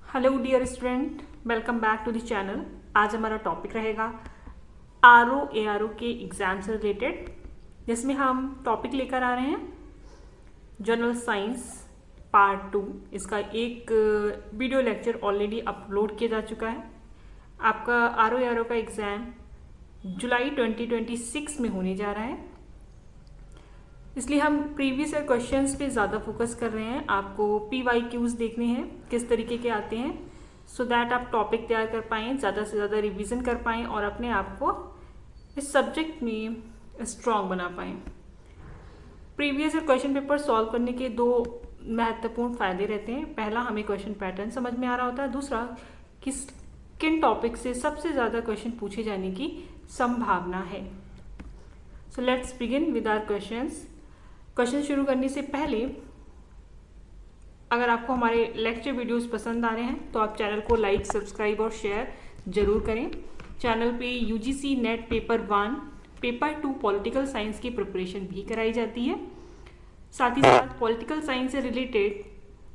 Hello dear student, welcome back to the channel. आज हमारा topic रहेगा आरओ एआरओ के एग्ज़ाम से रिलेटेड, जिसमें हम टॉपिक लेकर आ रहे हैं जनरल साइंस पार्ट 2। इसका एक वीडियो लेक्चर ऑलरेडी अपलोड किया जा चुका है। आपका आरओ एआरओ का एग्ज़ाम जुलाई 2026 में होने जा रहा है, इसलिए हम प्रीवियस ईयर क्वेश्चंस पे ज़्यादा फोकस कर रहे हैं। आपको PYQs देखने हैं किस तरीके के आते हैं, सो दैट आप टॉपिक तैयार कर पाएँ, ज़्यादा से ज़्यादा रिवीजन कर पाएँ और अपने आप को इस सब्जेक्ट में स्ट्रॉन्ग बना पाएँ। Previous year question paper solve करने के दो महत्वपूर्ण फ़ायदे रहते हैं। पहला, हमें क्वेश्चन पैटर्न समझ में आ रहा होता है। दूसरा, किन टॉपिक से सबसे ज़्यादा क्वेश्चन पूछे जाने की संभावना है। So let's begin with our questions. Question शुरू करने से पहले, अगर आपको हमारे लेक्चर वीडियोस पसंद आ रहे हैं तो आप चैनल को लाइक, सब्सक्राइब और शेयर जरूर करें। चैनल पे UGC net paper 1, paper 2 political science की प्रिपरेशन भी कराई जाती है। साथ ही साथ पॉलिटिकल साइंस से रिलेटेड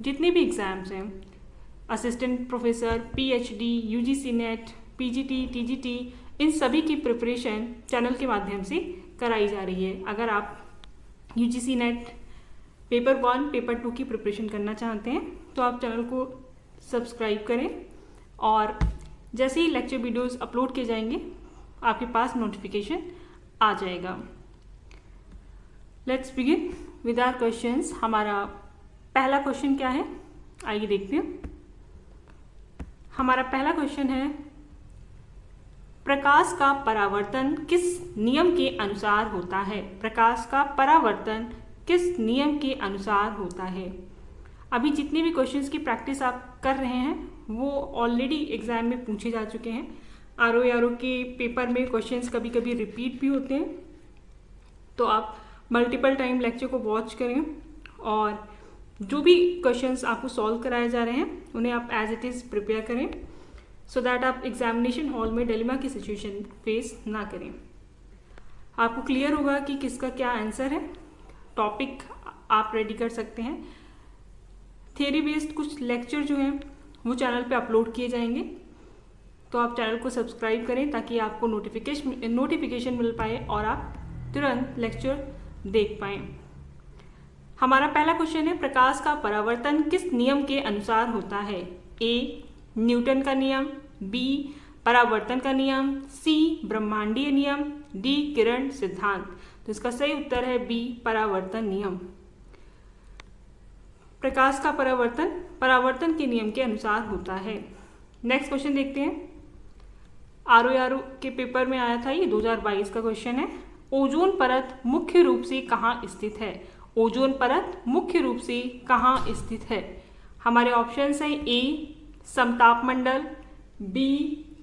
जितने भी एग्ज़ाम्स हैं, assistant professor, PhD, UGC net, PGT, TGT, इन सभी की प्रिपरेशन चैनल के माध्यम से कराई जा रही है। अगर आप UGC नेट पेपर 1, पेपर 2 की प्रिपरेशन करना चाहते हैं तो आप चैनल को सब्सक्राइब करें और जैसे ही लेक्चर वीडियोस अपलोड किए जाएंगे आपके पास नोटिफिकेशन आ जाएगा। Let's begin with our questions. हमारा पहला क्वेश्चन क्या है, आइए देखते हैं। हमारा पहला क्वेश्चन है, प्रकाश का परावर्तन किस नियम के अनुसार होता है? प्रकाश का परावर्तन किस नियम के अनुसार होता है? अभी जितने भी क्वेश्चंस की प्रैक्टिस आप कर रहे हैं वो ऑलरेडी एग्जाम में पूछे जा चुके हैं। आरओ एआरओ के पेपर में क्वेश्चंस कभी कभी रिपीट भी होते हैं, तो आप मल्टीपल टाइम लेक्चर को वॉच करें और जो भी क्वेश्चंस आपको सॉल्व कराए जा रहे हैं उन्हें आप एज इट इज़ प्रिपेयर करें, सो दैट आप एग्जामिनेशन हॉल में डिलेमा की सिचुएशन फेस ना करें। आपको क्लियर होगा कि किसका क्या आंसर है। टॉपिक आप रेडी कर सकते हैं। थियरी बेस्ड कुछ लेक्चर जो हैं वो चैनल पे अपलोड किए जाएंगे, तो आप चैनल को सब्सक्राइब करें ताकि आपको नोटिफिकेशन मिल पाए और आप तुरंत लेक्चर देख पाएँ। हमारा पहला क्वेश्चन है, प्रकाश का परावर्तन किस नियम के अनुसार होता है? A, न्यूटन का नियम, B, परावर्तन का नियम, C, ब्रह्मांडीय नियम, D, किरण सिद्धांत। तो इसका सही उत्तर है B, परावर्तन नियम। प्रकाश का परावर्तन के नियम के अनुसार होता है। नेक्स्ट क्वेश्चन देखते हैं। आरओ के पेपर में आया था, ये 2022 का क्वेश्चन है। ओजोन परत मुख्य रूप से कहाँ स्थित है? ओजोन परत मुख्य रूप से कहाँ स्थित है? हमारे ऑप्शंस हैं A, समताप मंडल, B,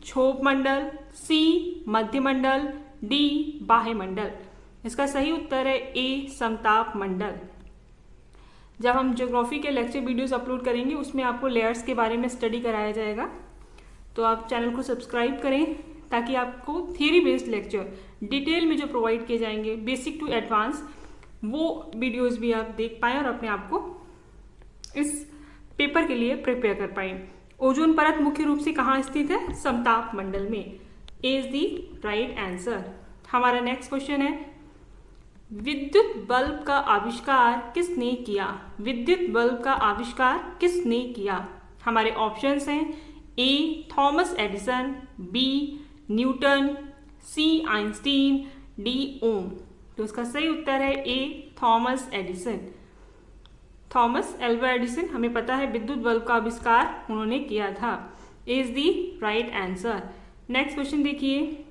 क्षोभ मंडल, C, मध्य मंडल, D, बाह्य मंडल। इसका सही उत्तर है A, समताप मंडल। जब हम ज्योग्राफी के लेक्चर वीडियोस अपलोड करेंगे उसमें आपको लेयर्स के बारे में स्टडी कराया जाएगा, तो आप चैनल को सब्सक्राइब करें ताकि आपको थियरी बेस्ड लेक्चर डिटेल में जो प्रोवाइड किए जाएंगे बेसिक टू एडवांस, वो वीडियोस भी आप देख पाएँ और अपने आप को इस पेपर के लिए प्रिपेयर कर पाएँ। ओजोन परत मुख्य रूप से कहाँ स्थित है? समताप मंडल में। ए इज द राइट आंसर। हमारा नेक्स्ट क्वेश्चन है, विद्युत बल्ब का आविष्कार किसने किया? विद्युत बल्ब का आविष्कार किसने किया? हमारे ऑप्शंस हैं A, Thomas Edison, B, Newton, C, Einstein, D, Ohm. तो इसका सही उत्तर है A, Thomas Edison. Thomas Alva Edison, हमें पता है विद्युत बल्ब का आविष्कार उन्होंने किया था। Is the right answer. Next question देखिए,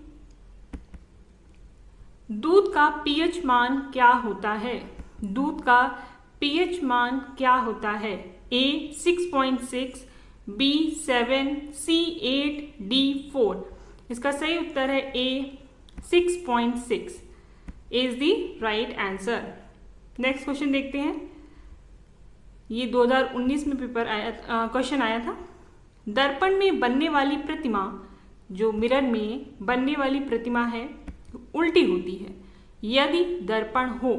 दूध का pH मान क्या होता है? दूध का pH मान क्या होता है? A, 6.6, B, 7, C, 8, D, 4। इसका सही उत्तर है A, 6.6 is the right answer. Next question देखते हैं। ये 2019 में क्वेश्चन आया था। दर्पण में बनने वाली प्रतिमा, जो मिरर में बनने वाली प्रतिमा है, उल्टी होती है यदि दर्पण हो।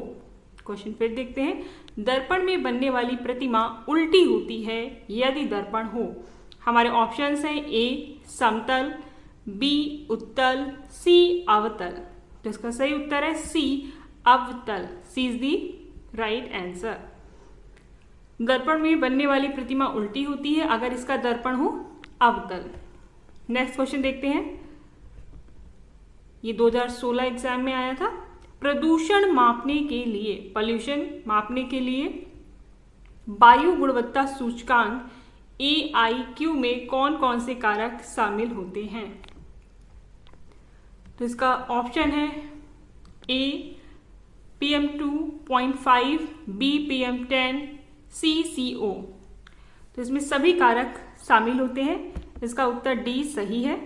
क्वेश्चन फिर देखते हैं। दर्पण में बनने वाली प्रतिमा उल्टी होती है यदि दर्पण हो। हमारे ऑप्शंस हैं ए समतल, बी उत्तल, सी अवतल। तो इसका सही उत्तर है सी अवतल। सी इज दी राइट आंसर। दर्पण में बनने वाली प्रतिमा उल्टी होती है अगर इसका दर्पण हो अवतल। नेक्स्ट क्वेश्चन देखते हैं, ये 2016 एग्जाम में आया था। प्रदूषण मापने के लिए, पॉल्यूशन मापने के लिए वायु गुणवत्ता सूचकांक AIQ में कौन कौन से कारक शामिल होते हैं? तो इसका ऑप्शन है ए PM2.5, बी PM10, सी CO। तो इसमें सभी कारक शामिल होते हैं। इसका उत्तर डी सही है।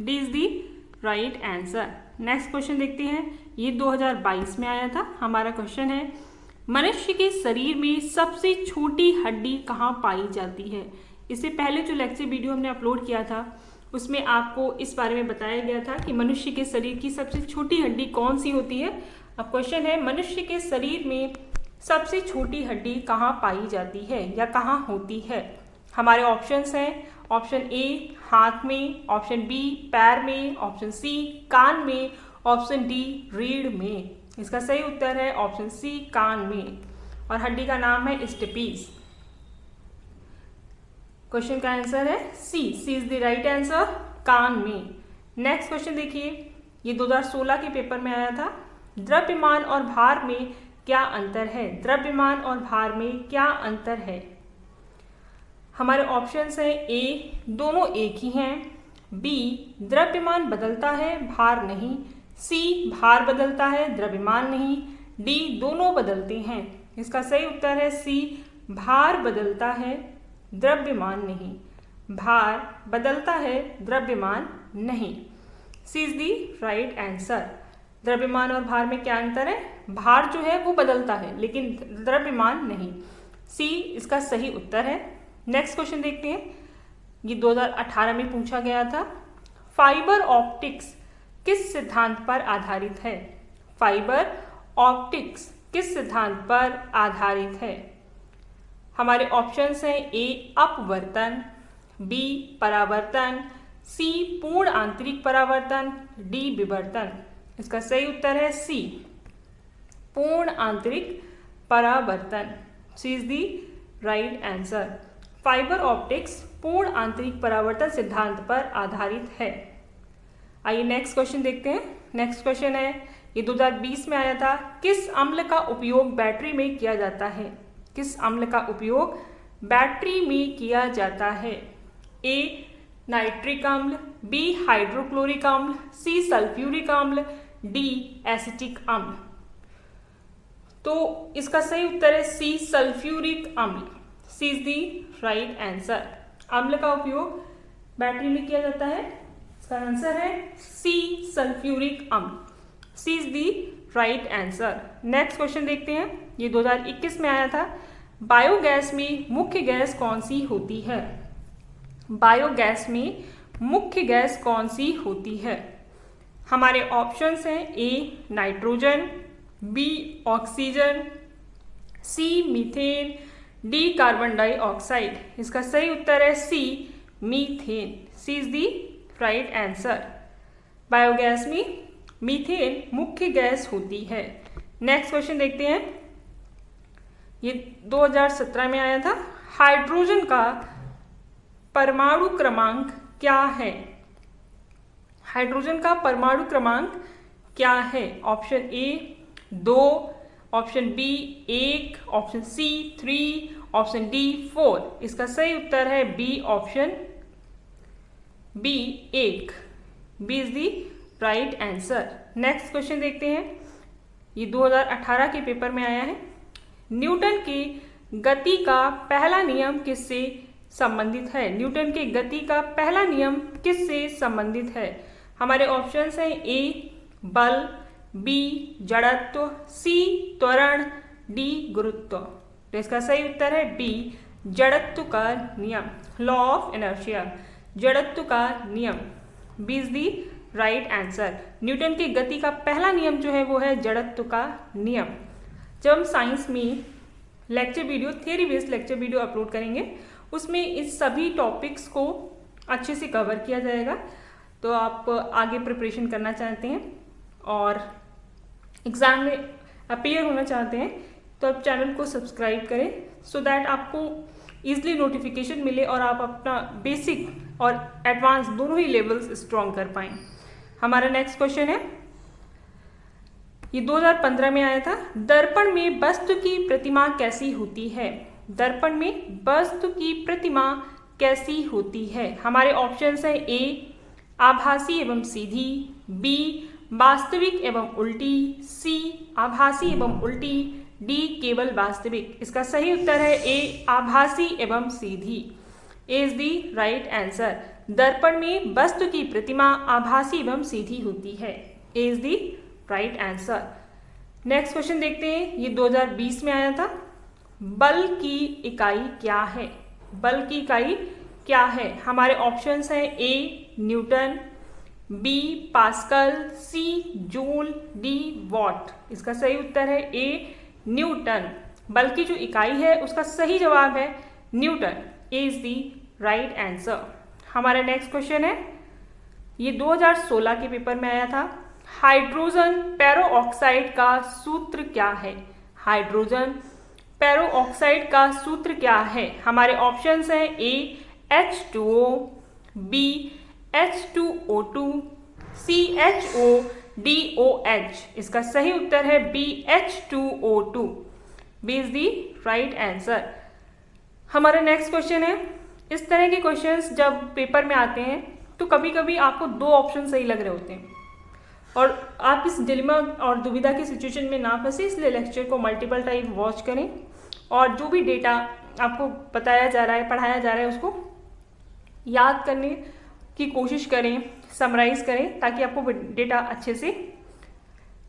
D is the right answer. Next question देखते हैं, ये 2022 में आया था। हमारा क्वेश्चन है, मनुष्य के शरीर में सबसे छोटी हड्डी कहाँ पाई जाती है? इससे पहले जो लेक्चर वीडियो हमने अपलोड किया था उसमें आपको इस बारे में बताया गया था कि मनुष्य के शरीर की सबसे छोटी हड्डी कौन सी होती है। अब क्वेश्चन है, मनुष्य के शरीर में सबसे छोटी हड्डी कहाँ पाई जाती है या कहाँ होती है? हमारे ऑप्शंस हैं, ऑप्शन ए हाथ में, ऑप्शन बी पैर में, ऑप्शन सी कान में, ऑप्शन डी रीढ़ में। इसका सही उत्तर है ऑप्शन सी कान में, और हड्डी का नाम है स्टेपीज। क्वेश्चन का आंसर है C is the right answer, कान में। नेक्स्ट क्वेश्चन देखिए, ये 2016 के पेपर में आया था। द्रव्यमान और भार में क्या अंतर है? द्रव्यमान और भार में क्या अंतर है? हमारे ऑप्शंस हैं, ए दोनों एक ही हैं, बी द्रव्यमान बदलता है भार नहीं, सी भार बदलता है द्रव्यमान नहीं, डी दोनों बदलते हैं। इसका सही उत्तर है सी भार बदलता है द्रव्यमान नहीं। भार बदलता है द्रव्यमान नहीं। सी इज दी राइट आंसर। द्रव्यमान और भार में क्या अंतर है? भार जो है वो बदलता है लेकिन द्रव्यमान नहीं। सी इसका सही उत्तर है। नेक्स्ट क्वेश्चन देखते हैं, ये 2018 में पूछा गया था। फाइबर ऑप्टिक्स किस सिद्धांत पर आधारित है? फाइबर ऑप्टिक्स किस सिद्धांत पर आधारित है? हमारे ऑप्शंस हैं, ए अपवर्तन, बी परावर्तन, सी पूर्ण आंतरिक परावर्तन, डी विवर्तन। इसका सही उत्तर है सी पूर्ण आंतरिक परावर्तन। C is the right answer. Fibre optics पूर्ण आंतरिक परावर्तन सिद्धांत पर आधारित है। आइए नेक्स्ट क्वेश्चन देखते हैं। नेक्स्ट क्वेश्चन है, ये 2020 में आया था। किस अम्ल का उपयोग बैटरी में किया जाता है? किस अम्ल का उपयोग बैटरी में किया जाता है? ए नाइट्रिक अम्ल, बी हाइड्रोक्लोरिक अम्ल, सी सल्फ्यूरिक अम्ल, डी एसिटिक अम्ल। तो इसका सही उत्तर है सी सल्फ्यूरिक अम्ल। C is the right answer. अम्ल का उपयोग बैटरी में किया जाता है, इसका आंसर है सी सल्फ्यूरिक अम्ल। C is the right answer. Next question देखते हैं, ये 2021 में आया था। बायोगैस में मुख्य गैस कौन सी होती है? बायोगैस में मुख्य गैस कौन सी होती है? हमारे ऑप्शंस हैं, A nitrogen, B oxygen, C methane, D carbon dioxide. इसका सही उत्तर है C methane. C is the right answer. Biogas में मीथेन मुख्य गैस होती है। नेक्स्ट क्वेश्चन देखते हैं, ये 2017 में आया था। हाइड्रोजन का परमाणु क्रमांक क्या है? हाइड्रोजन का परमाणु क्रमांक क्या है? Option A 2, option B 1, option C 3, option D 4। इसका सही उत्तर है B option B 1। B is the right answer. Next question देखते हैं, ये 2018 के पेपर में आया है। न्यूटन की गति का पहला नियम किससे संबंधित है? न्यूटन के गति का पहला नियम किससे संबंधित है? हमारे ऑप्शंस हैं, ए बल, बी जड़त्व, सी त्वरण, डी गुरुत्व। तो इसका सही उत्तर है बी जड़त्व का नियम, लॉ ऑफ इनर्शिया, जड़त्व का नियम। B is the right answer. Newton की गति का पहला नियम जो है वो है जड़त्व का नियम। जब हम साइंस में lecture video, theory based lecture video upload करेंगे उसमें इस सभी टॉपिक्स को अच्छे से कवर किया जाएगा। तो आप आगे प्रिपरेशन करना चाहते हैं और एग्ज़ाम में अपीयर होना चाहते हैं तो आप चैनल को सब्सक्राइब करें, सो दैट आपको ईजिली नोटिफिकेशन मिले और आप अपना बेसिक और एडवांस दोनों ही लेवल्स स्ट्रॉन्ग कर पाएँ। हमारा नेक्स्ट क्वेश्चन है, ये 2015 में आया था। दर्पण में वस्तु की प्रतिमा कैसी होती है? दर्पण में वस्तु की प्रतिमा कैसी होती है? हमारे ऑप्शंस हैं ए आभासी एवं सीधी, बी वास्तविक एवं उल्टी, सी आभासी एवं उल्टी, डी केवल वास्तविक। इसका सही उत्तर है ए आभासी एवं सीधी। ए इज दी राइट आंसर। दर्पण में वस्तु की प्रतिमा आभासी एवं सीधी होती है। A is the right answer. Next question देखते हैं, ये 2020 में आया था। बल की इकाई क्या है? बल की इकाई क्या है? हमारे ऑप्शंस हैं A Newton, B Pascal, C joule, D watt. इसका सही उत्तर है ए न्यूटन। बल की जो इकाई है उसका सही जवाब है Newton. A is the right answer. हमारा नेक्स्ट क्वेश्चन है, ये 2016 के पेपर में आया था। हाइड्रोजन पेरोऑक्साइड का सूत्र क्या है? हाइड्रोजन पेरोऑक्साइड का सूत्र क्या है? हमारे ऑप्शंस हैं ए H2O, बी H2O2, सी HODOH। इसका सही उत्तर है B H2O2। B is the right answer. हमारा नेक्स्ट क्वेश्चन है, इस तरह के क्वेश्चंस जब पेपर में आते हैं तो कभी कभी आपको दो ऑप्शन सही लग रहे होते हैं और आप इस डिलेमा और दुविधा की सिचुएशन में ना फंसे, इसलिए लेक्चर को मल्टीपल टाइम वॉच करें और जो भी डेटा आपको बताया जा रहा है, पढ़ाया जा रहा है, उसको याद करने की कोशिश करें, समराइज करें, ताकि आपको डेटा अच्छे से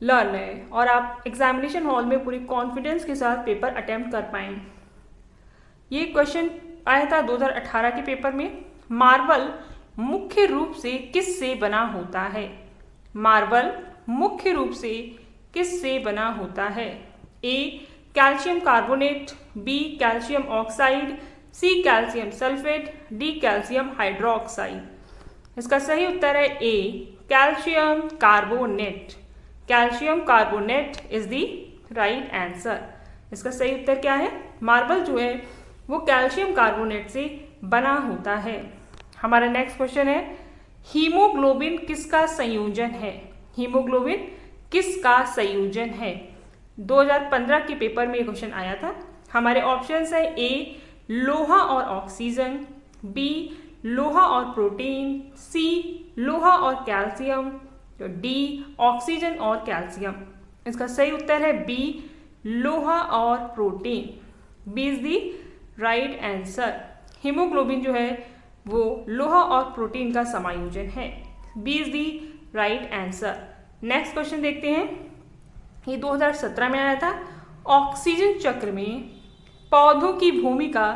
लर्न रहे और आप एग्जामिनेशन हॉल में पूरी कॉन्फिडेंस के साथ पेपर अटेम्प्ट कर पाएँ। ये क्वेश्चन आया था 2018 के पेपर में। मार्बल मुख्य रूप से किस से बना होता है? मार्बल मुख्य रूप से किस से बना होता है? A calcium carbonate, B calcium oxide, C calcium sulphate, D calcium hydroxide. इसका सही उत्तर है A calcium carbonate. Calcium carbonate is the right answer. इसका सही उत्तर क्या है? मार्बल जो है वो कैल्शियम कार्बोनेट से बना होता है। हमारा नेक्स्ट क्वेश्चन है, हीमोग्लोबिन किसका संयोजन है? हीमोग्लोबिन किसका संयोजन है? 2015 के पेपर में ये क्वेश्चन आया था। हमारे ऑप्शंस है ए लोहा और ऑक्सीजन, बी लोहा और प्रोटीन, सी लोहा और कैल्शियम, डी ऑक्सीजन और कैल्शियम। इसका सही उत्तर है बी लोहा और protein. B is the right answer. Haemoglobin जो है वो लोहा और प्रोटीन का समायोजन है। B is the right answer. Next question देखते हैं, ये 2017 में आया था। ऑक्सीजन चक्र में पौधों की भूमिका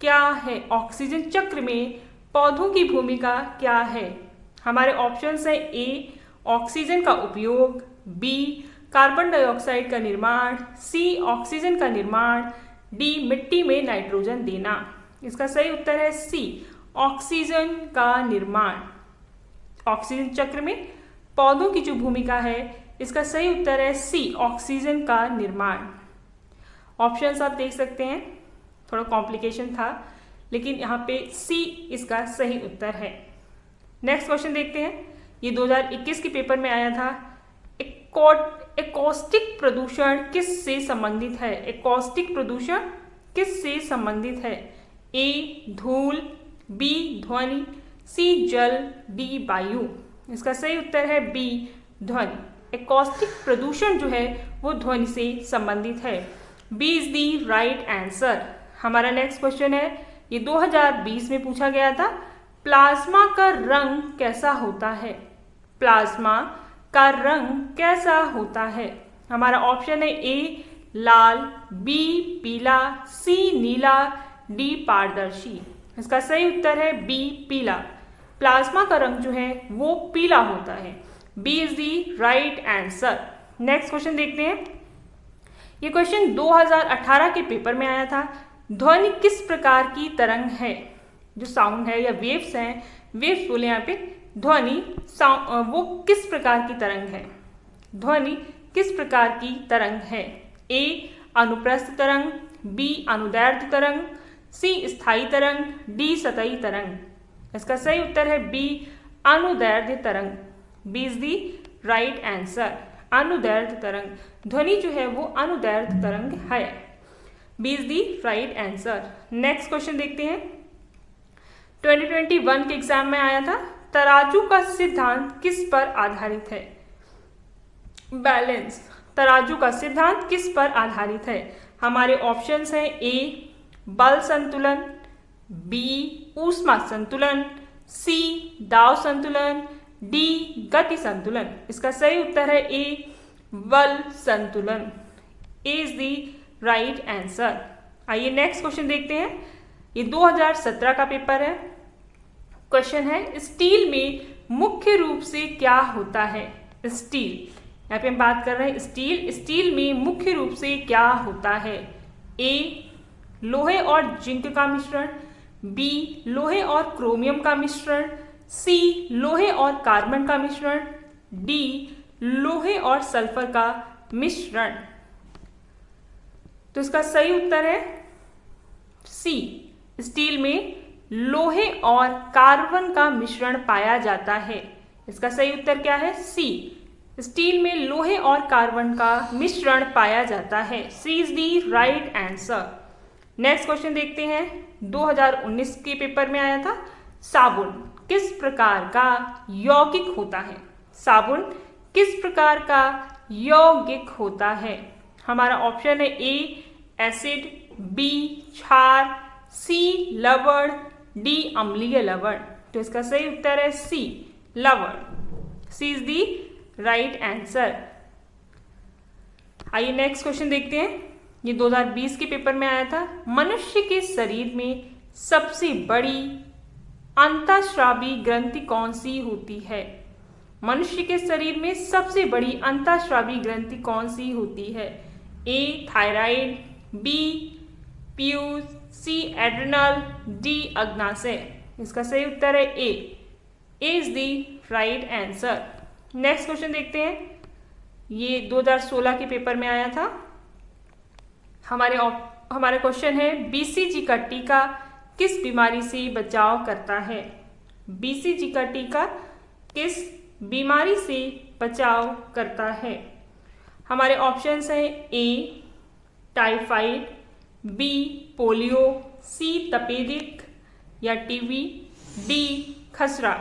क्या है? ऑक्सीजन चक्र में पौधों की भूमिका क्या है? हमारे ऑप्शंस है ए ऑक्सीजन का उपयोग, बी कार्बन डाइऑक्साइड का निर्माण, सी ऑक्सीजन का निर्माण, डी मिट्टी में नाइट्रोजन देना। इसका सही उत्तर है सी ऑक्सीजन का निर्माण। ऑक्सीजन चक्र में पौधों की जो भूमिका है, इसका सही उत्तर है सी ऑक्सीजन का निर्माण। ऑप्शंस आप देख सकते हैं, थोड़ा कॉम्प्लिकेशन था लेकिन यहाँ पे सी इसका सही उत्तर है। नेक्स्ट क्वेश्चन देखते हैं, ये 2021 के पेपर में आया था। एकॉस्टिक प्रदूषण किस से संबंधित है? एकॉस्टिक प्रदूषण किस से संबंधित है? ए धूल, बी ध्वनि, सी जल, डी वायु। इसका सही उत्तर है बी ध्वनि। एकॉस्टिक प्रदूषण जो है वो ध्वनि से संबंधित है। B is the right answer. हमारा नेक्स्ट क्वेश्चन है, ये 2020 में पूछा गया था। प्लाज्मा का रंग कैसा होता है? प्लाज्मा का रंग कैसा होता है? हमारा ऑप्शन है ए लाल, बी पीला, सी नीला, डी पारदर्शी। इसका सही उत्तर है बी पीला। प्लाज्मा का रंग जो है वो पीला होता है। B is the right answer. Next question देखते हैं, ये क्वेश्चन 2018 के पेपर में आया था। ध्वनि किस प्रकार की तरंग है? जो साउंड है या वेव्स हैं, वेव्स बोले यहाँ पे, ध्वनि वो किस प्रकार की तरंग है? ध्वनि किस प्रकार की तरंग है? ए अनुप्रस्थ तरंग, बी अनुदैर्ध्य तरंग, सी स्थायी तरंग, डी सतही तरंग। इसका सही उत्तर है बी अनुदैर्ध्य तरंग। B is the right answer, अनुदैर्ध्य तरंग। ध्वनि जो है वो अनुदैर्ध्य तरंग है। B is the right answer. Next question देखते हैं। 2021 के एग्जाम में आया था, तराजू का सिद्धांत किस पर आधारित है? बैलेंस। तराजू का सिद्धांत किस पर आधारित है? हमारे ऑप्शंस हैं ए बल संतुलन, बी ऊष्मा संतुलन, सी दाब संतुलन, डी गति संतुलन। इसका सही उत्तर है ए बल संतुलन। ए इज दी राइट आंसर। आइए नेक्स्ट क्वेश्चन देखते हैं। ये 2017 का पेपर है। क्वेश्चन है स्टील में मुख्य रूप से क्या होता है? स्टील, यहाँ पे हम बात कर रहे हैं स्टील। स्टील में मुख्य रूप से क्या होता है? ए लोहे और जिंक का मिश्रण, बी लोहे और क्रोमियम का मिश्रण, सी लोहे और कार्बन का मिश्रण, डी लोहे और सल्फर का मिश्रण। तो इसका सही उत्तर है सी, स्टील में लोहे और कार्बन का मिश्रण पाया जाता है। इसका सही उत्तर क्या है? सी, स्टील में लोहे और कार्बन का मिश्रण पाया जाता है। C is the right answer. Next question देखते हैं। 2019 के पेपर में आया था, साबुन किस प्रकार का यौगिक होता है? साबुन किस प्रकार का यौगिक होता है? हमारा ऑप्शन है ए एसिड, बी क्षार, सी लवण, डी अम्लीय लवण। तो इसका सही उत्तर है सी लवण। सी इज दी राइट आंसर। आइए नेक्स्ट क्वेश्चन देखते हैं। ये 2020 के पेपर में आया था, मनुष्य के शरीर में सबसे बड़ी अंतःस्रावी ग्रंथि कौन सी होती है? मनुष्य के शरीर में सबसे बड़ी अंतःस्रावी ग्रंथि कौन सी होती है? ए थायराइड, बी पीयूष, सी एड्रिनल, डी अग्नाशय। इसका सही उत्तर है A. A is the right answer. Next question देखते हैं। ये 2016 के पेपर में आया था। हमारा क्वेश्चन है बीसीजी का टीका किस बीमारी से बचाव करता है? बीसीजी का टीका किस बीमारी से बचाव करता है? हमारे ऑप्शंस हैं ए टाइफाइड, बी पोलियो, सी तपेदिक या टीबी, डी खसरा।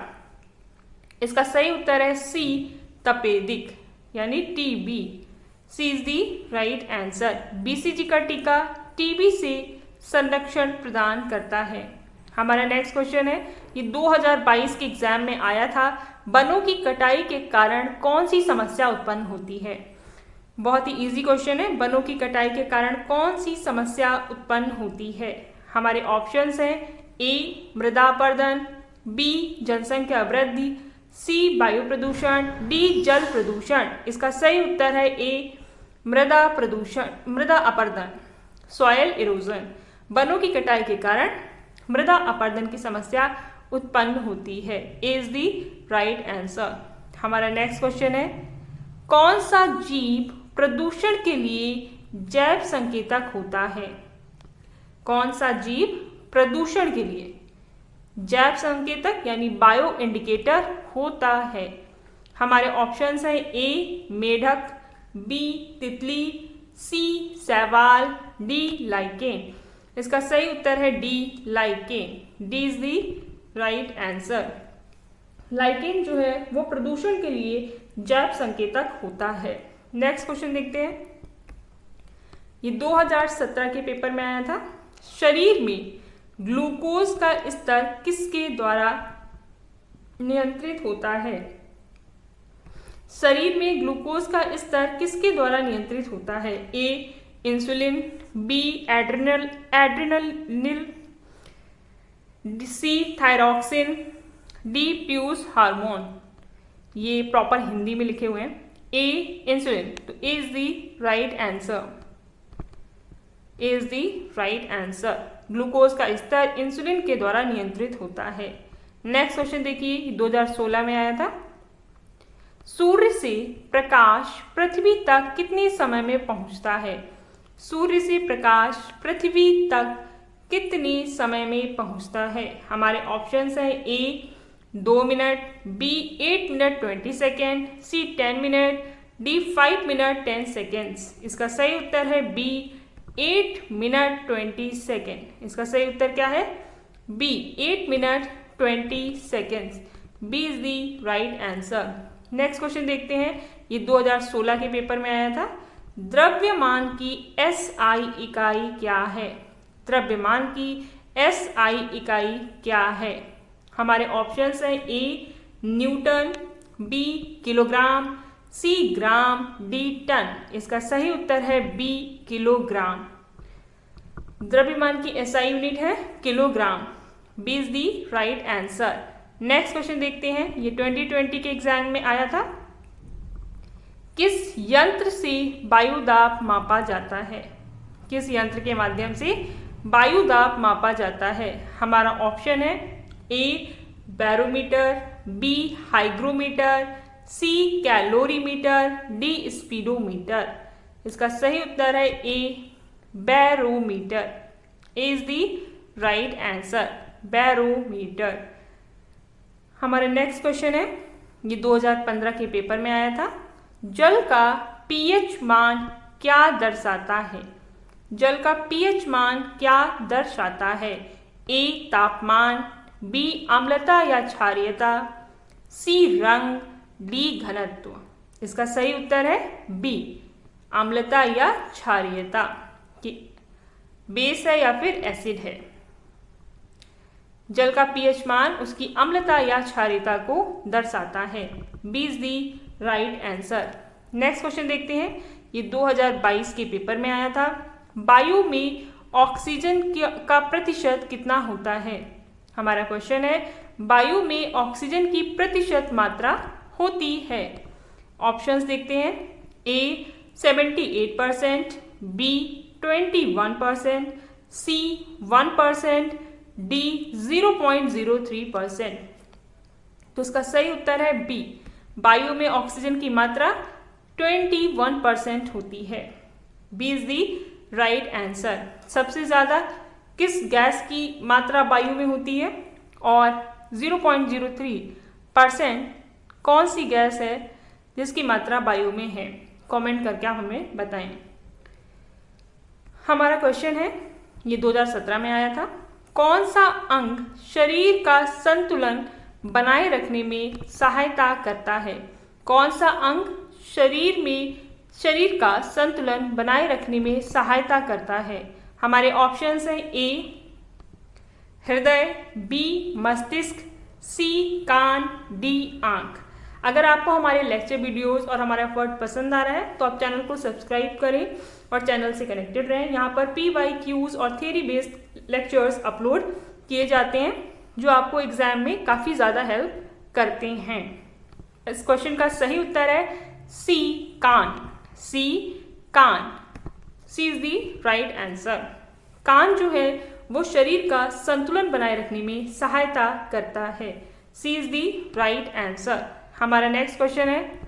इसका सही उत्तर है सी तपेदिक यानी TB. C is the right answer. BCG का टीका टीबी से संरक्षण प्रदान करता है। हमारा नेक्स्ट क्वेश्चन है, ये 2022 के एग्जाम में आया था, वनों की कटाई के कारण कौन सी समस्या उत्पन्न होती है? बहुत ही इजी क्वेश्चन है। वनों की कटाई के कारण कौन सी समस्या उत्पन्न होती है? हमारे ऑप्शंस हैं ए मृदा अपरदन, बी जनसंख्या वृद्धि, सी वायु प्रदूषण, डी जल प्रदूषण। इसका सही उत्तर है ए मृदा प्रदूषण, मृदा अपरदन, सॉयल इरोजन। वनों की कटाई के कारण मृदा अपरदन की समस्या उत्पन्न होती है। A is the right answer. हमारा नेक्स्ट क्वेश्चन है, कौन सा जीव प्रदूषण के लिए जैव संकेतक होता है? कौन सा जीव प्रदूषण के लिए जैव संकेतक यानी बायो इंडिकेटर होता है? हमारे ऑप्शंस हैं ए मेढक, बी तितली, सी शैवाल, डी लाइकेन। इसका सही उत्तर है D lichen. D is the right answer. Lichen जो है वो प्रदूषण के लिए जैव संकेतक होता है। नेक्स्ट क्वेश्चन देखते हैं। ये 2017 के पेपर में आया था, शरीर में ग्लूकोज का स्तर किसके द्वारा नियंत्रित होता है? शरीर में ग्लूकोज का स्तर किसके द्वारा नियंत्रित होता है? A insulin, B adrenaline, C thyroxine, D पीयूष हार्मोन। ये प्रॉपर हिंदी में लिखे हुए हैं। A insulin. तो A is the right answer. Is the right answer. Glucose का स्तर इंसुलिन के द्वारा नियंत्रित होता है। नेक्स्ट क्वेश्चन देखिए, 2016 में आया था। सूर्य से प्रकाश पृथ्वी तक कितने समय में पहुंचता है? सूर्य से प्रकाश पृथ्वी तक कितने समय में पहुंचता है? हमारे ऑप्शंस हैं ए 2 मिनट, बी 8 मिनट 20 सेकेंड, सी 10 मिनट, डी 5 मिनट 10 सेकेंड्स। इसका सही उत्तर है बी 8 मिनट 20 सेकेंड। इसका सही उत्तर क्या है? B 8 minute 20 seconds. B is the right answer. Next question देखते हैं, ये 2016 के पेपर में आया था। द्रव्यमान की एसआई इकाई क्या है? द्रव्यमान की एसआई इकाई क्या है? हमारे ऑप्शंस हैं A Newton, B kilogram, C gram, D ton. इसका सही उत्तर है बी किलोग्राम। द्रव्यमान की एसआई यूनिट है kilogram. B is the right answer. Next question देखते हैं, ये 2020 के एग्जाम में आया था। किस यंत्र से वायु दाब मापा जाता है? किस यंत्र के माध्यम से वायु दाब मापा जाता है? हमारा ऑप्शन है A barometer, B hygrometer, C calorimeter, D speedometer. इसका सही उत्तर है A barometer. A is the right answer, barometer. हमारा नेक्स्ट क्वेश्चन है, ये 2015 के पेपर में आया था। जल का पीएच मान क्या दर्शाता है? जल का पीएच मान क्या दर्शाता है? ए तापमान, बी अम्लता या क्षारीयता, सी रंग, डी घनत्व। इसका सही उत्तर है बी अम्लता या क्षारीयता, कि बेस है या फिर एसिड है। जल का पीएच मान उसकी अम्लता या क्षारीयता को दर्शाता है। B is the right answer. Next question देखते हैं, ये 2022 के पेपर में आया था। वायु में ऑक्सीजन का प्रतिशत कितना होता है? हमारा क्वेश्चन है वायु में ऑक्सीजन की प्रतिशत मात्रा होती है। ऑप्शंस देखते हैं, ए 78%, बी 21%, सी 1%, डी 0.03%। तो इसका सही उत्तर है बी, वायु में ऑक्सीजन की मात्रा 21% होती है। B is the right answer. सबसे ज़्यादा किस गैस की मात्रा वायु में होती है और 0.03% कौन सी गैस है जिसकी मात्रा वायु में है? कमेंट करके आप हमें बताएं। हमारा क्वेश्चन है, ये 2017 में आया था। कौन सा अंग शरीर का संतुलन बनाए रखने में सहायता करता है? कौन सा अंग शरीर का संतुलन बनाए रखने में सहायता करता है? हमारे ऑप्शंस हैं ए हृदय, बी मस्तिष्क, सी कान, डी आंख। अगर आपको हमारे लेक्चर वीडियोस और हमारा एफर्ट पसंद आ रहा है तो आप चैनल को सब्सक्राइब करें और चैनल से कनेक्टेड रहें। यहाँ पर PYQs और थ्योरी बेस्ड लेक्चर्स अपलोड किए जाते हैं जो आपको एग्जाम में काफ़ी ज़्यादा हेल्प करते हैं। इस क्वेश्चन का सही उत्तर है सी कान। सी कान, सी इज द राइट आंसर। कान जो है वो शरीर का संतुलन बनाए रखने में सहायता करता है। C is the right answer. हमारा नेक्स्ट क्वेश्चन है,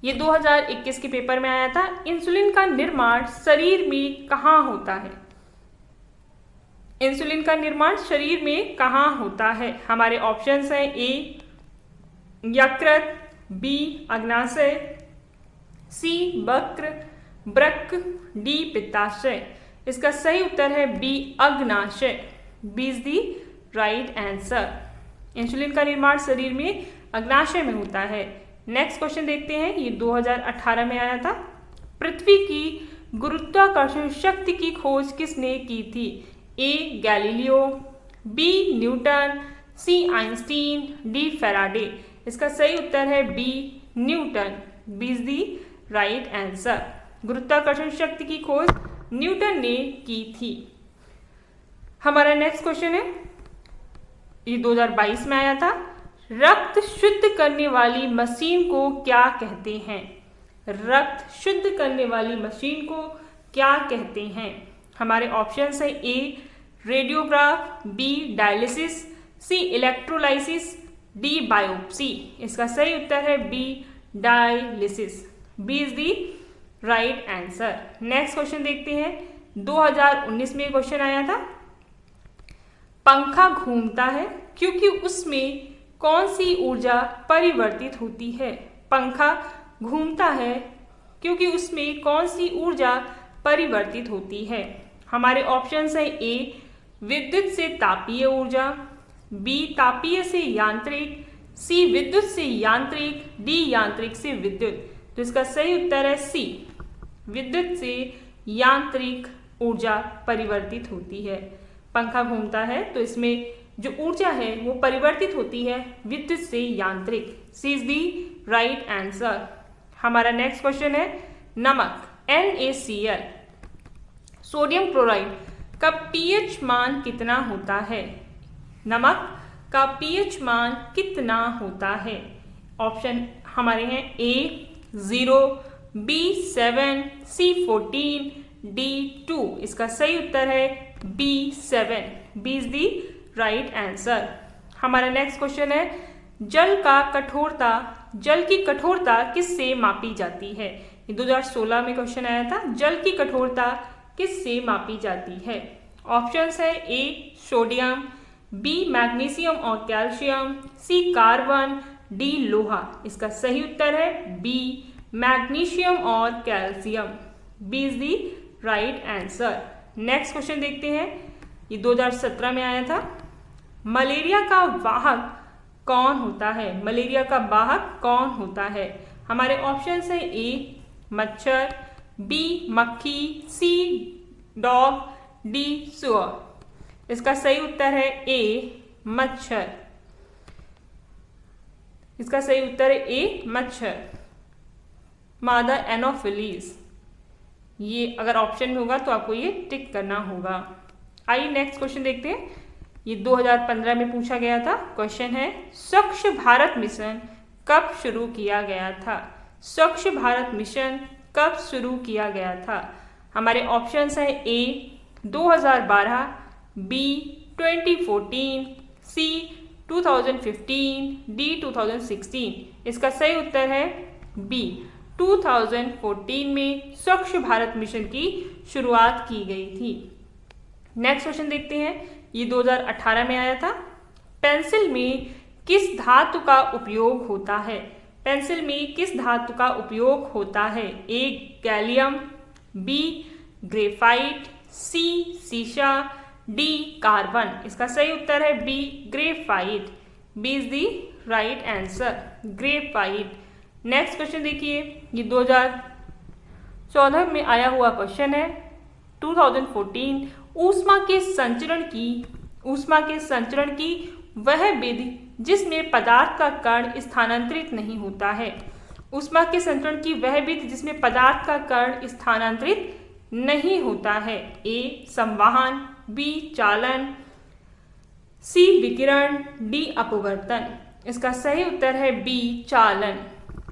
ये 2021 के पेपर में आया था। इंसुलिन का निर्माण शरीर में कहाँ होता है? इंसुलिन का निर्माण शरीर में कहाँ होता है? हमारे ऑप्शंस हैं ए यकृत, बी अग्नाशय, सी वृक्क, डी पित्ताशय। इसका सही उत्तर है बी अग्नाशय। B is the right answer. Insulin का निर्माण शरीर में अग्नाशय में होता है। नेक्स्ट क्वेश्चन देखते हैं, ये 2018 में आया था। पृथ्वी की गुरुत्वाकर्षण शक्ति की खोज किसने की थी? A Galileo, B Newton, C Einstein, D Faraday. इसका सही उत्तर है B Newton. B is the right answer. गुरुत्वाकर्षण शक्ति की खोज न्यूटन ने की थी। हमारा नेक्स्ट क्वेश्चन है, ये 2022 में आया था। रक्त शुद्ध करने वाली मशीन को क्या कहते हैं? रक्त शुद्ध करने वाली मशीन को क्या कहते हैं? हमारे ऑप्शन है A radiograph, B dialysis, C electrolysis, D biopsy. इसका सही उत्तर है B dialysis. B is the right answer. Next question देखते हैं। 2019 में क्वेश्चन आया था, पंखा घूमता है क्योंकि उसमें कौन सी ऊर्जा परिवर्तित होती है। पंखा घूमता है क्योंकि उसमें कौन सी ऊर्जा परिवर्तित होती है। हमारे ऑप्शंस हैं ए विद्युत से तापीय ऊर्जा, बी तापीय से यांत्रिक, सी विद्युत से यांत्रिक, डी यांत्रिक से विद्युत। तो इसका सही उत्तर है सी विद्युत से यांत्रिक ऊर्जा परिवर्तित होती है। पंखा घूमता है तो इसमें जो ऊर्जा है वो परिवर्तित होती है विद्युत से यांत्रिक। सी इज दी राइट आंसर। हमारा नेक्स्ट क्वेश्चन है, नमक NaCl सोडियम क्लोराइड का pH मान कितना होता है। नमक का pH मान कितना होता है। ऑप्शन हमारे हैं ए 0, बी 7, सी 14, डी 2। इसका सही उत्तर है B 7। B is the right answer. हमारा नेक्स्ट क्वेश्चन है, जल की कठोरता किससे मापी जाती है। ये 2016 में क्वेश्चन आया था, जल की कठोरता किससे मापी जाती है। ऑप्शंस है ए सोडियम, बी मैग्नीशियम और कैल्शियम, सी कार्बन, डी लोहा। इसका सही उत्तर है बी मैग्नीशियम और calcium. B is the right answer. Next question देखते हैं। ये 2017 में आया था, मलेरिया का वाहक कौन होता है। मलेरिया का वाहक कौन होता है। हमारे ऑप्शंस है ए मच्छर, बी मक्खी, सी डॉग, डी सुअर। इसका सही उत्तर है ए मच्छर। इसका सही उत्तर है ए मच्छर, मादा एनोफिलीज। ये अगर ऑप्शन में होगा तो आपको ये टिक करना होगा। आइए नेक्स्ट क्वेश्चन देखते हैं। ये 2015 में पूछा गया था। क्वेश्चन है, स्वच्छ भारत मिशन कब शुरू किया गया था। स्वच्छ भारत मिशन कब शुरू किया गया था। हमारे ऑप्शंस हैं ए 2012, बी 2014, सी 2015, डी 2016। इसका सही उत्तर है बी 2014 में स्वच्छ भारत मिशन की शुरुआत की गई थी। नेक्स्ट क्वेश्चन देखते हैं। ये 2018 में आया था, पेंसिल में किस धातु का उपयोग होता है। पेंसिल में किस धातु का उपयोग होता है। A gallium, B graphite, C सीसा, डी कार्बन। इसका सही उत्तर है B graphite. B is the right answer, graphite. Next question देखिए। ये 2014 में आया हुआ क्वेश्चन है, 2014 ऊष्मा के संचरण की वह विधि जिसमें पदार्थ का कण स्थानांतरित नहीं होता है। ऊष्मा के संचरण की वह विधि जिसमें पदार्थ का कण स्थानांतरित नहीं होता है। ए संवहन, बी चालन, सी विकिरण, डी अपवर्तन। इसका सही उत्तर है बी चालन।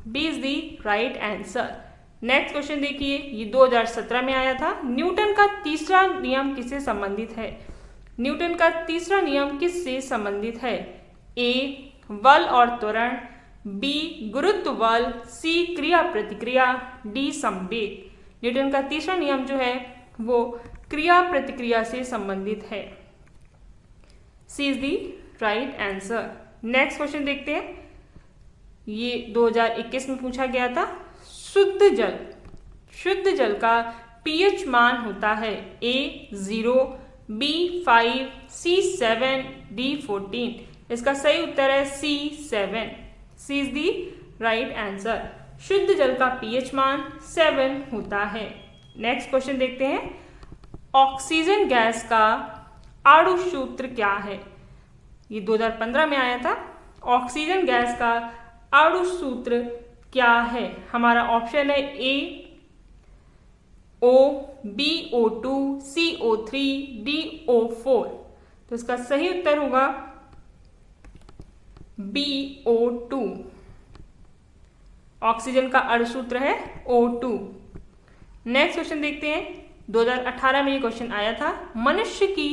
B is the right answer. Next question देखिए। ये 2017 में आया था, न्यूटन का तीसरा नियम किससे संबंधित है। न्यूटन का तीसरा नियम किससे संबंधित है। ए बल और त्वरण, बी गुरुत्व बल, सी क्रिया प्रतिक्रिया, डी संवेग। न्यूटन का तीसरा नियम जो है वो क्रिया प्रतिक्रिया से संबंधित है। C is the right answer. Next question देखते हैं। ये 2021 में पूछा गया था, शुद्ध जल का pH मान होता है। ए 0, बी 5, सी 7, डी 14। इसका सही उत्तर है सी 7। सी इज दी राइट आंसर। शुद्ध जल का pH मान 7 होता है। नेक्स्ट क्वेश्चन देखते हैं। ऑक्सीजन गैस का अणु सूत्र क्या है। ये 2015 में आया था। ऑक्सीजन गैस का अणु सूत्र क्या है। हमारा ऑप्शन है ए O, B O2, C O3, D O4। तो इसका सही उत्तर होगा B O2। ऑक्सीजन का अणु सूत्र है O2। नेक्स्ट क्वेश्चन देखते हैं। 2018 में ये क्वेश्चन आया था। मनुष्य की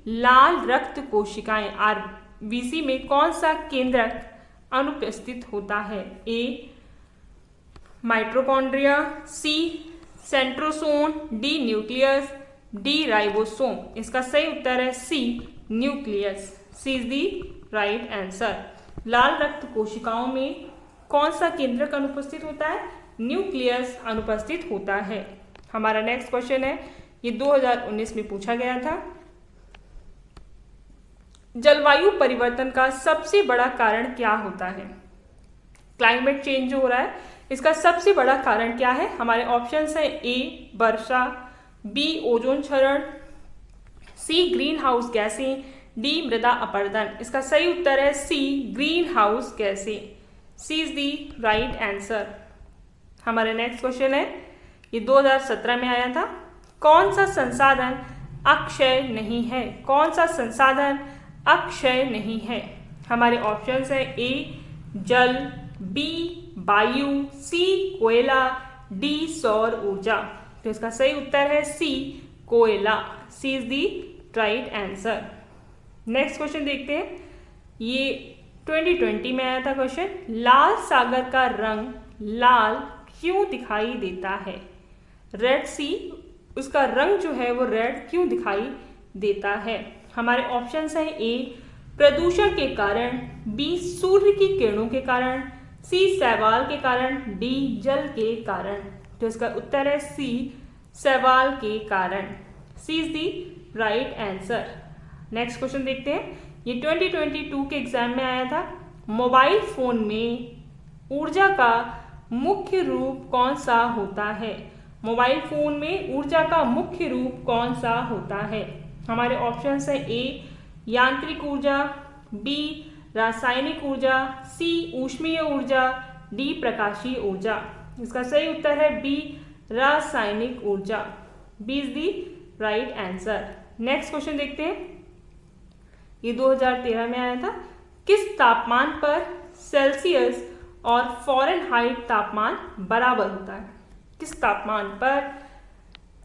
लाल रक्त कोशिकाएं आरबीसी में कौन सा केंद्रक अनुपस्थित होता है? A mitochondria, C centrosome, D nucleus, D ribosome. इसका सही उत्तर है C nucleus. C is the right answer. लाल रक्त कोशिकाओं में कौन सा केंद्रक अनुपस्थित होता है? न्यूक्लियस अनुपस्थित होता है। हमारा नेक्स्ट क्वेश्चन है, ये 2019 में पूछा गया था। जलवायु परिवर्तन का सबसे बड़ा कारण क्या होता है? क्लाइमेट चेंज जो हो रहा है, इसका सबसे बड़ा कारण क्या है? हमारे ऑप्शंस हैं ए वर्षा, बी ओजोन क्षरण, सी ग्रीन हाउस गैसें, डी मृदा अपरदन। इसका सही उत्तर है सी ग्रीन हाउस गैसें। सी इज दी राइट आंसर। हमारा नेक्स्ट क्वेश्चन है, ये 2017 में आया था। कौन सा संसाधन अक्षय नहीं है? कौन सा संसाधन अक्षय नहीं है? हमारे ऑप्शंस हैं ए जल, बी वायु, सी कोयला, डी सौर ऊर्जा। तो इसका सही उत्तर है सी कोयला। C is the right answer. Next question देखते हैं, ये 2020 में आया था क्वेश्चन। लाल सागर का रंग लाल क्यों दिखाई देता है? रेड सी, उसका रंग जो है वो रेड क्यों दिखाई देता है? हमारे ऑप्शंस हैं ए प्रदूषण के कारण, बी सूर्य की किरणों के कारण, सी शैवाल के कारण, डी जल के कारण। तो इसका उत्तर है सी शैवाल के कारण। C is the right answer. Next question देखते हैं, ये 2022 के एग्जाम में आया था। मोबाइल फोन में ऊर्जा का मुख्य रूप कौन सा होता है? मोबाइल फोन में ऊर्जा का मुख्य रूप कौन सा होता है? हमारे ऑप्शंस हैं ए यांत्रिक ऊर्जा, बी रासायनिक ऊर्जा, सी ऊष्मीय ऊर्जा, डी प्रकाशीय ऊर्जा। इसका सही उत्तर है बी रासायनिक ऊर्जा। B is the right answer. Next question देखते हैं, ये 2013 में आया था। किस तापमान पर सेल्सियस और फ़ारेनहाइट तापमान बराबर होता है? किस तापमान पर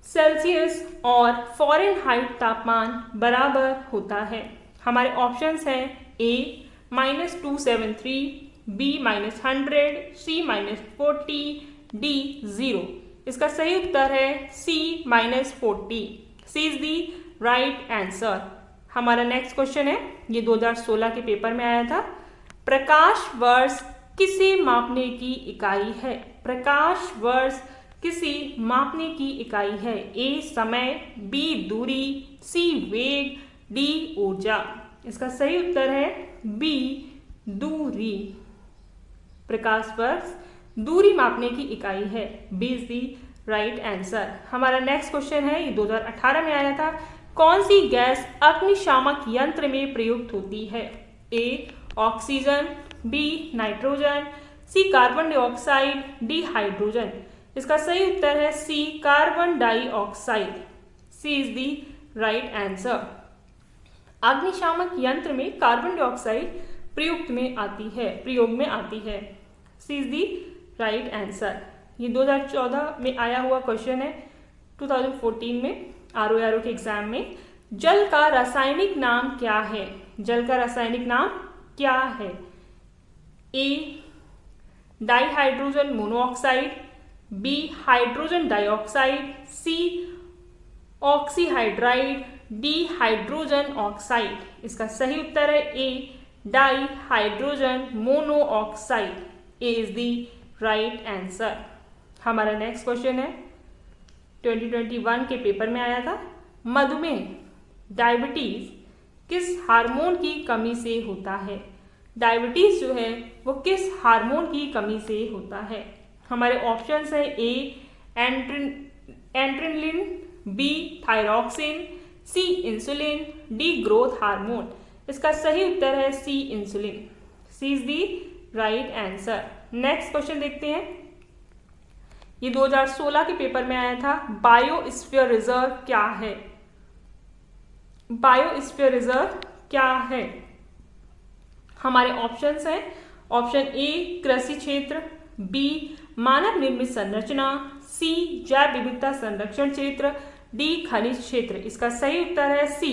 सेल्सियस और फ़ारेनहाइट तापमान बराबर होता है? हमारे ऑप्शंस हैं ए -273, बी -100, सी -40, डी 0। इसका सही उत्तर है सी -40। सी इज दी राइट आंसर। हमारा नेक्स्ट क्वेश्चन है, ये 2016 के पेपर में आया था। प्रकाश वर्ष किसे मापने की इकाई है? प्रकाश वर्ष किसी मापने की इकाई है? ए समय, बी दूरी, सी वेग, डी ऊर्जा। इसका सही उत्तर है बी दूरी। प्रकाश वर्ष दूरी मापने की इकाई है। B is the right answer. हमारा नेक्स्ट क्वेश्चन है, ये 2018 में आया था। कौन सी गैस अग्निशामक यंत्र में प्रयुक्त होती है? A oxygen, B nitrogen, C carbon dioxide, D hydrogen. इसका सही उत्तर है C carbon dioxide. C is the right answer. अग्निशामक यंत्र में कार्बन डाइऑक्साइड प्रयोग में आती है। C is the right answer. ये 2014 में आया हुआ क्वेश्चन है, 2014 में आरओ के एग्जाम में। जल का रासायनिक नाम क्या है? जल का रासायनिक नाम क्या है? A dihydrogen monoxide, B hydrogen dioxide, C oxyhydride, D hydrogen oxide. इसका सही उत्तर है A dihydrogen monoxide. A is the right answer. हमारा नेक्स्ट क्वेश्चन है, 2021 के पेपर में आया था। मधुमेह डायबिटीज किस हार्मोन की कमी से होता है? डायबिटीज जो है वो किस हार्मोन की कमी से होता है? हमारे ऑप्शंस है A adrenaline, B thyroxine, C insulin, D growth hormone. इसका सही उत्तर है C insulin. C is the right answer. Next question देखते हैं, ये 2016 के पेपर में आया था। बायोस्फीयर रिजर्व क्या है? बायोस्फीयर रिजर्व क्या है? हमारे ऑप्शंस हैं, ऑप्शन ए कृषि क्षेत्र, बी मानव निर्मित संरचना, सी जैव विविधता संरक्षण क्षेत्र, डी खनिज क्षेत्र। इसका सही उत्तर है सी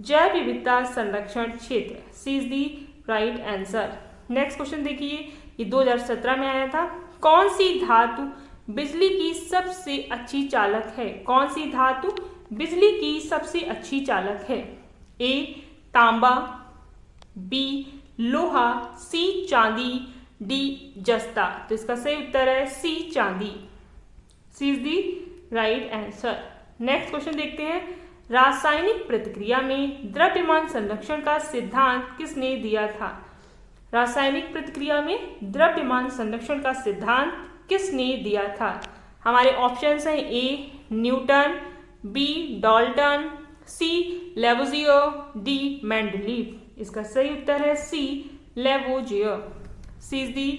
जैव विविधता संरक्षण क्षेत्र। C is the right answer. Next question देखिए, ये 2017 में आया था। कौन सी धातु बिजली की सबसे अच्छी चालक है? कौन सी धातु बिजली की सबसे अच्छी चालक है? ए तांबा, बी लोहा, सी चांदी, डी जस्ता। तो इसका सही उत्तर है सी चांदी। C is the right answer. Next question देखते हैं, रासायनिक प्रतिक्रिया में द्रव्यमान संरक्षण का सिद्धांत किसने दिया था? रासायनिक प्रतिक्रिया में द्रव्यमान संरक्षण का सिद्धांत किसने दिया था? हमारे ऑप्शंस हैं A Newton, B Dalton, C Lavoisier, D Mendeleev. इसका सही उत्तर है C Lavoisier. C is the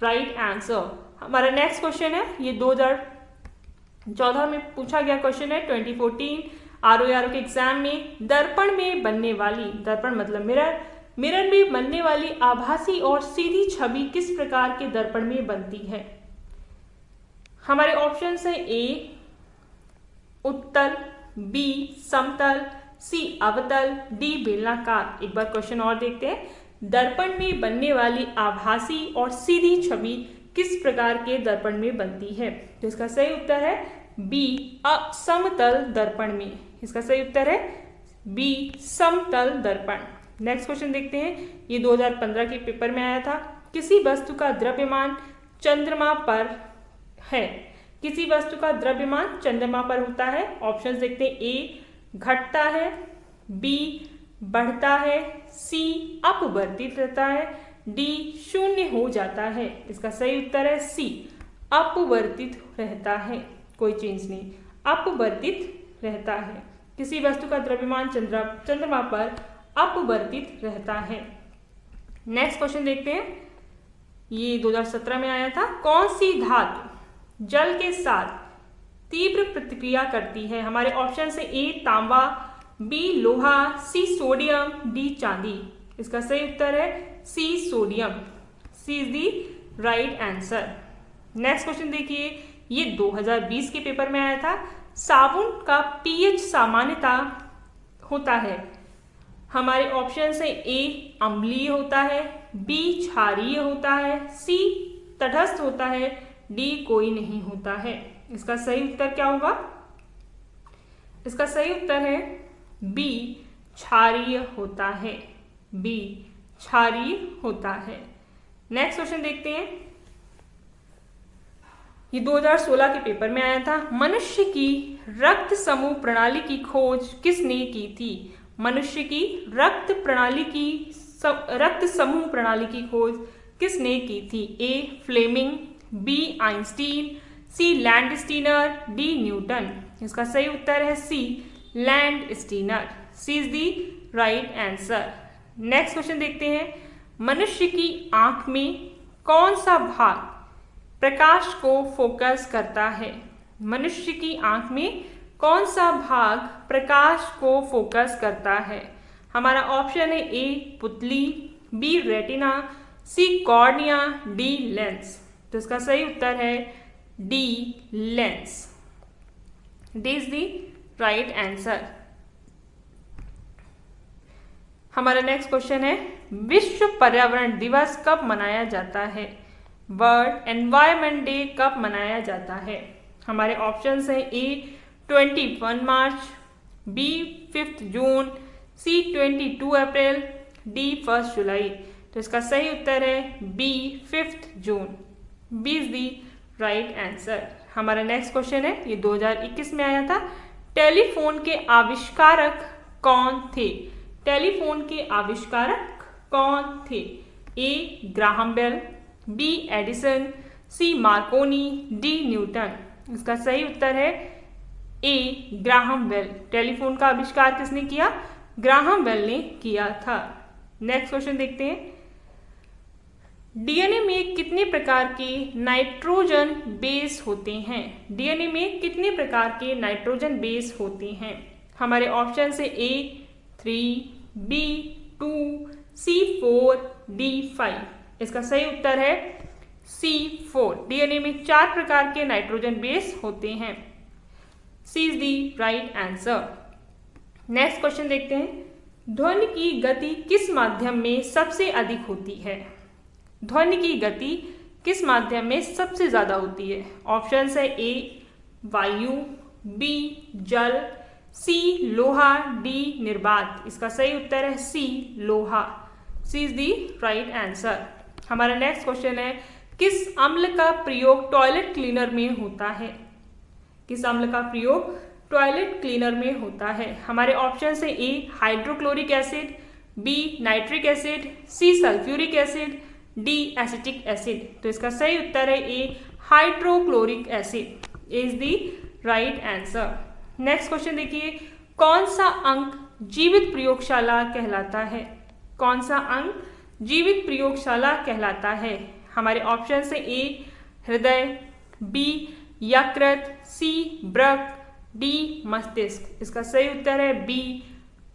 right answer. हमारा नेक्स्ट क्वेश्चन है, ये 2014 में पूछा गया क्वेश्चन है। 2014 आरओ के एग्जाम में दर्पण में बनने वाली, दर्पण मतलब मिरर में बनने वाली आभासी और सीधी छवि किस प्रकार के दर्पण में बनती है? हमारे ऑप्शंस हैं ए उत्तल, बी समतल, सी अवतल, डी बेलनाकार। एक बार क्वेश्चन और देखते हैं, दर्पण में बनने वाली आभासी और सीधी छवि किस प्रकार के दर्पण में बनती है? तो इसका सही उत्तर है बी असमतल दर्पण में। इसका सही उत्तर है बी समतल दर्पण। नेक्स्ट क्वेश्चन देखते हैं, ये 2015 के पेपर में आया था। किसी वस्तु का द्रव्यमान चंद्रमा पर है। किसी वस्तु का द्रव्यमान चंद्रमा पर होता है। ऑप्शंस देखते हैं, ए घटता है, बी बढ़ता है, सी अपवर्तित रहता है, डी शून्य हो जाता है। इसका सही उत्तर है सी अपवर्तित रहता है, कोई चेंज नहीं, अपवर्तित रहता है। किसी वस्तु का द्रव्यमान चंद्रमा पर अपवर्तित रहता है। नेक्स्ट क्वेश्चन देखते हैं, ये 2017 में आया था। कौन सी धातु जल के साथ तीव्र प्रतिक्रिया करती है? हमारे ऑप्शन से ए तांबा, बी लोहा, सी सोडियम, डी चांदी। इसका सही उत्तर है C sodium. C is the right answer. Next question देखिए, ये 2020 के पेपर में आया था। साबुन का पीएच सामान्यता होता है। हमारे ऑप्शन है, ए अम्लीय होता है, बी क्षारीय होता है, सी तटस्थ होता है, डी कोई नहीं होता है। इसका सही उत्तर क्या होगा? इसका सही उत्तर है बी क्षारीय होता है। बी क्षारीय होता है। नेक्स्ट क्वेश्चन देखते हैं, ये 2016 के पेपर में आया था। मनुष्य की रक्त समूह प्रणाली की खोज किसने की थी? मनुष्य की रक्त समूह प्रणाली की खोज किसने की थी? A Fleming, B Einstein, C Landsteiner, D Newton. इसका सही उत्तर है C Landsteiner. C is the right answer. Next question देखते हैं, मनुष्य की आंख में कौन सा भाग प्रकाश को फोकस करता है? मनुष्य की आंख में कौन सा भाग प्रकाश को फोकस करता है? हमारा ऑप्शन है, ए पुतली, बी रेटिना, सी कॉर्निया, डी लेंस। तो इसका सही उत्तर है D lens. D is the right answer. हमारा नेक्स्ट क्वेश्चन है, विश्व पर्यावरण दिवस कब मनाया जाता है? वर्ल्ड एनवायरनमेंट डे कब मनाया जाता है? हमारे ऑप्शंस हैं, ए 21 मार्च, बी 5 जून, सी 22 अप्रैल, डी 1 जुलाई। तो इसका सही उत्तर है बी 5 जून। B is the right answer. हमारा नेक्स्ट क्वेश्चन है, ये 2021 में आया था। टेलीफोन के आविष्कारक कौन थे? टेलीफोन के आविष्कारक कौन थे? ए ग्राहम बेल, बी एडिसन, सी मार्कोनी, डी न्यूटन। इसका सही उत्तर है ए ग्राहम बेल। टेलीफोन का आविष्कार किसने किया? ग्राहम बेल ने किया था। नेक्स्ट क्वेश्चन देखते हैं, डीएनए में कितने प्रकार के नाइट्रोजन बेस होते हैं? डीएनए में कितने प्रकार के नाइट्रोजन बेस होते हैं? हमारे ऑप्शन से ए 3, बी 2, सी 4, डी 5। इसका सही उत्तर है सी 4। डीएनए में 4 प्रकार के नाइट्रोजन बेस होते हैं। C is the right answer. Next question देखते हैं, ध्वनि की गति किस माध्यम में सबसे अधिक होती है? ध्वनि की गति किस माध्यम में सबसे ज़्यादा होती है? ऑप्शंस है ए वायु, बी जल, सी लोहा, डी निर्वात। इसका सही उत्तर है सी लोहा। सी इज दी राइट आंसर। हमारा नेक्स्ट क्वेश्चन है, किस अम्ल का प्रयोग टॉयलेट क्लीनर में होता है? किस अम्ल का प्रयोग टॉयलेट क्लीनर में होता है? हमारे ऑप्शन है A hydrochloric acid, B nitric acid, C sulphuric acid, D acetic acid. तो इसका सही उत्तर है A hydrochloric acid is the right answer. Next question देखिए, कौन सा अंक जीवित प्रयोगशाला कहलाता है? कौन सा अंक जीवित प्रयोगशाला कहलाता है? हमारे ऑप्शन है ए हृदय, बी यकृत, सी वृक्क, डी मस्तिष्क। इसका सही उत्तर है बी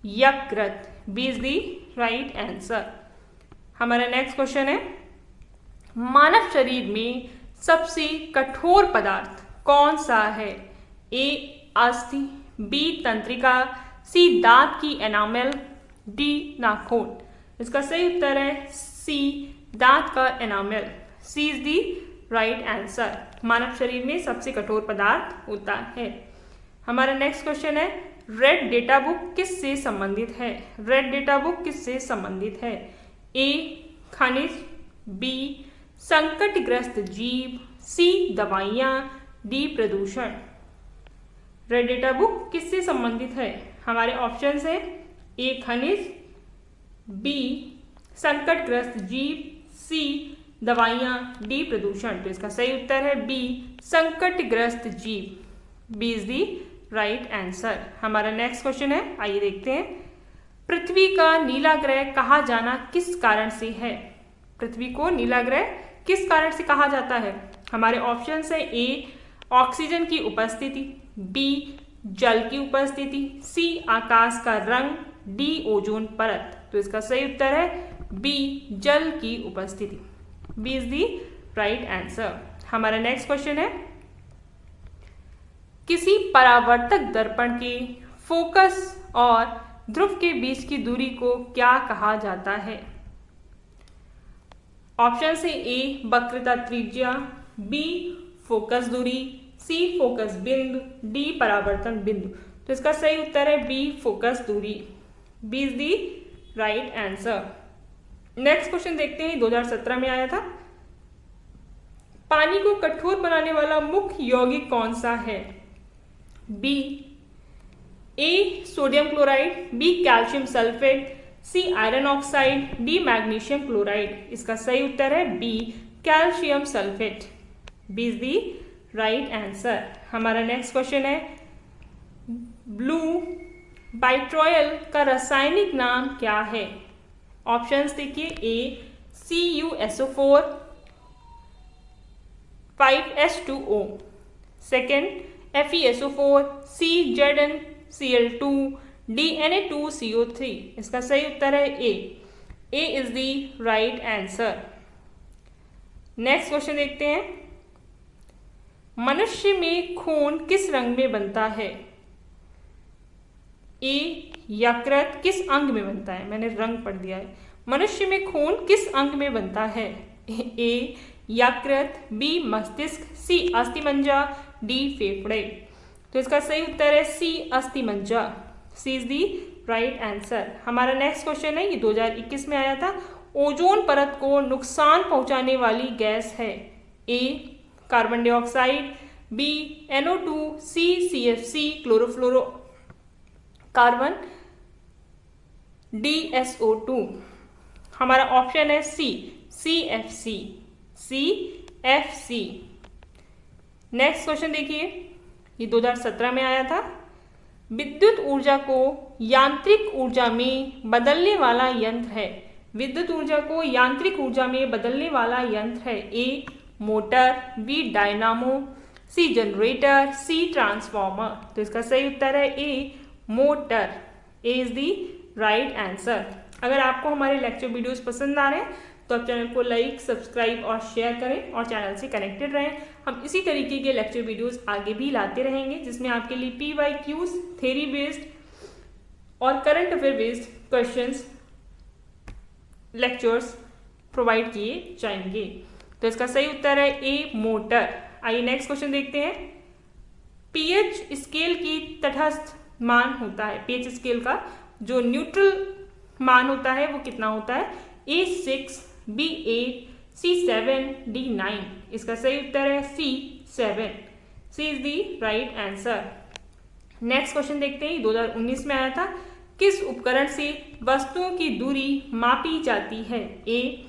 यकृत। B is the right answer. हमारा नेक्स्ट क्वेश्चन है, मानव शरीर में सबसे कठोर पदार्थ कौन सा है? ए अस्थि, बी तंत्रिका, सी दांत की एनामेल, डी नाखून। इसका सही उत्तर है सी दांत का enamel. C is the right answer. मानव शरीर में सबसे कठोर पदार्थ होता है। हमारा नेक्स्ट क्वेश्चन है, रेड डेटा बुक किससे संबंधित है? रेड डेटा बुक किससे संबंधित है? ए खनिज, बी संकटग्रस्त जीव, सी दवाइयाँ, डी प्रदूषण। रेड डेटा बुक किससे संबंधित है? हमारे ऑप्शन है ए खनिज, बी संकटग्रस्त जीव, सी दवाइयाँ, डी प्रदूषण। तो इसका सही उत्तर है बी संकटग्रस्त जीव। B is the right answer. हमारा नेक्स्ट क्वेश्चन है, आइए देखते हैं, पृथ्वी का नीला ग्रह कहा जाना किस कारण से है? पृथ्वी को नीला ग्रह किस कारण से कहा जाता है? हमारे ऑप्शन है ए ऑक्सीजन की उपस्थिति, बी जल की उपस्थिति, सी आकाश का रंग, डी ओजोन परत। तो इसका सही उत्तर है बी जल की उपस्थिति। B is the right answer. हमारा नेक्स्ट क्वेश्चन है, किसी परावर्तक दर्पण के फोकस और ध्रुव के बीच की दूरी को क्या कहा जाता है? ऑप्शन से ए वक्रता त्रिज्या, बी फोकस दूरी, सी फोकस बिंदु, डी परावर्तन बिंदु। तो इसका सही उत्तर है बी फोकस दूरी। B is the right answer. Next question देखते हैं, 2017 में आया था, पानी को कठोर बनाने वाला मुख्य यौगिक कौन सा है? B A sodium chloride, B calcium sulphate, C iron oxide, D magnesium chloride. इसका सही उत्तर है B calcium sulphate. B is the right answer. हमारा नेक्स्ट क्वेश्चन है, ब्लू बाइट्रॉयल का रासायनिक नाम क्या है? ऑप्शंस देखिए, ए CuSO4 5H2O, second FeSO4, CZnCl2, DNA2CO3। इसका सही उत्तर है A. A is the right answer. Next question देखते हैं, मनुष्य में खून किस रंग में बनता है? ए यकृत किस अंग में बनता है? मैंने रंग पढ़ दिया है। मनुष्य में खून किस अंग में बनता है? ए यकृत, बी मस्तिष्क, सी अस्थिमज्जा, डी फेफड़े। तो इसका सही उत्तर है सी अस्थिमज्जा। सी इज दी राइट आंसर। हमारा नेक्स्ट क्वेश्चन है, ये 2021 में आया था, ओजोन परत को नुकसान पहुंचाने वाली गैस है? ए कार्बन डाइऑक्साइड, बी NO2, सी CFC chlorofluoro carbon, D SO2। हमारा ऑप्शन है सी CFC। नेक्स्ट क्वेश्चन देखिए, ये 2017 में आया था, विद्युत ऊर्जा को यांत्रिक ऊर्जा में बदलने वाला यंत्र है? विद्युत ऊर्जा को यांत्रिक ऊर्जा में बदलने वाला यंत्र है? A motor, B dynamo, C generator, C transformer. तो इसका सही उत्तर है A motor. A is the right answer. अगर आपको हमारे लेक्चर वीडियोस पसंद आ रहे हैं तो आप चैनल को लाइक, सब्सक्राइब और शेयर करें और चैनल से कनेक्टेड रहें। हम इसी तरीके के लेक्चर वीडियोस आगे भी लाते रहेंगे, जिसमें आपके लिए PYQs, थ्योरी बेस्ड और current affair based questions lectures provide किए जाएंगे। तो इसका सही उत्तर है ए, मोटर। आइए नेक्स्ट क्वेश्चन देखते हैं। पीएच स्केल की तटस्थ मान होता है, पीएच स्केल का जो न्यूट्रल मान होता है वो कितना होता है? A6, B8, C7, D9। इसका सही उत्तर है C7। C is the right answer. Next question देखते हैं, 2019 में आया था। किस उपकरण से वस्तुओं की दूरी मापी जाती है? A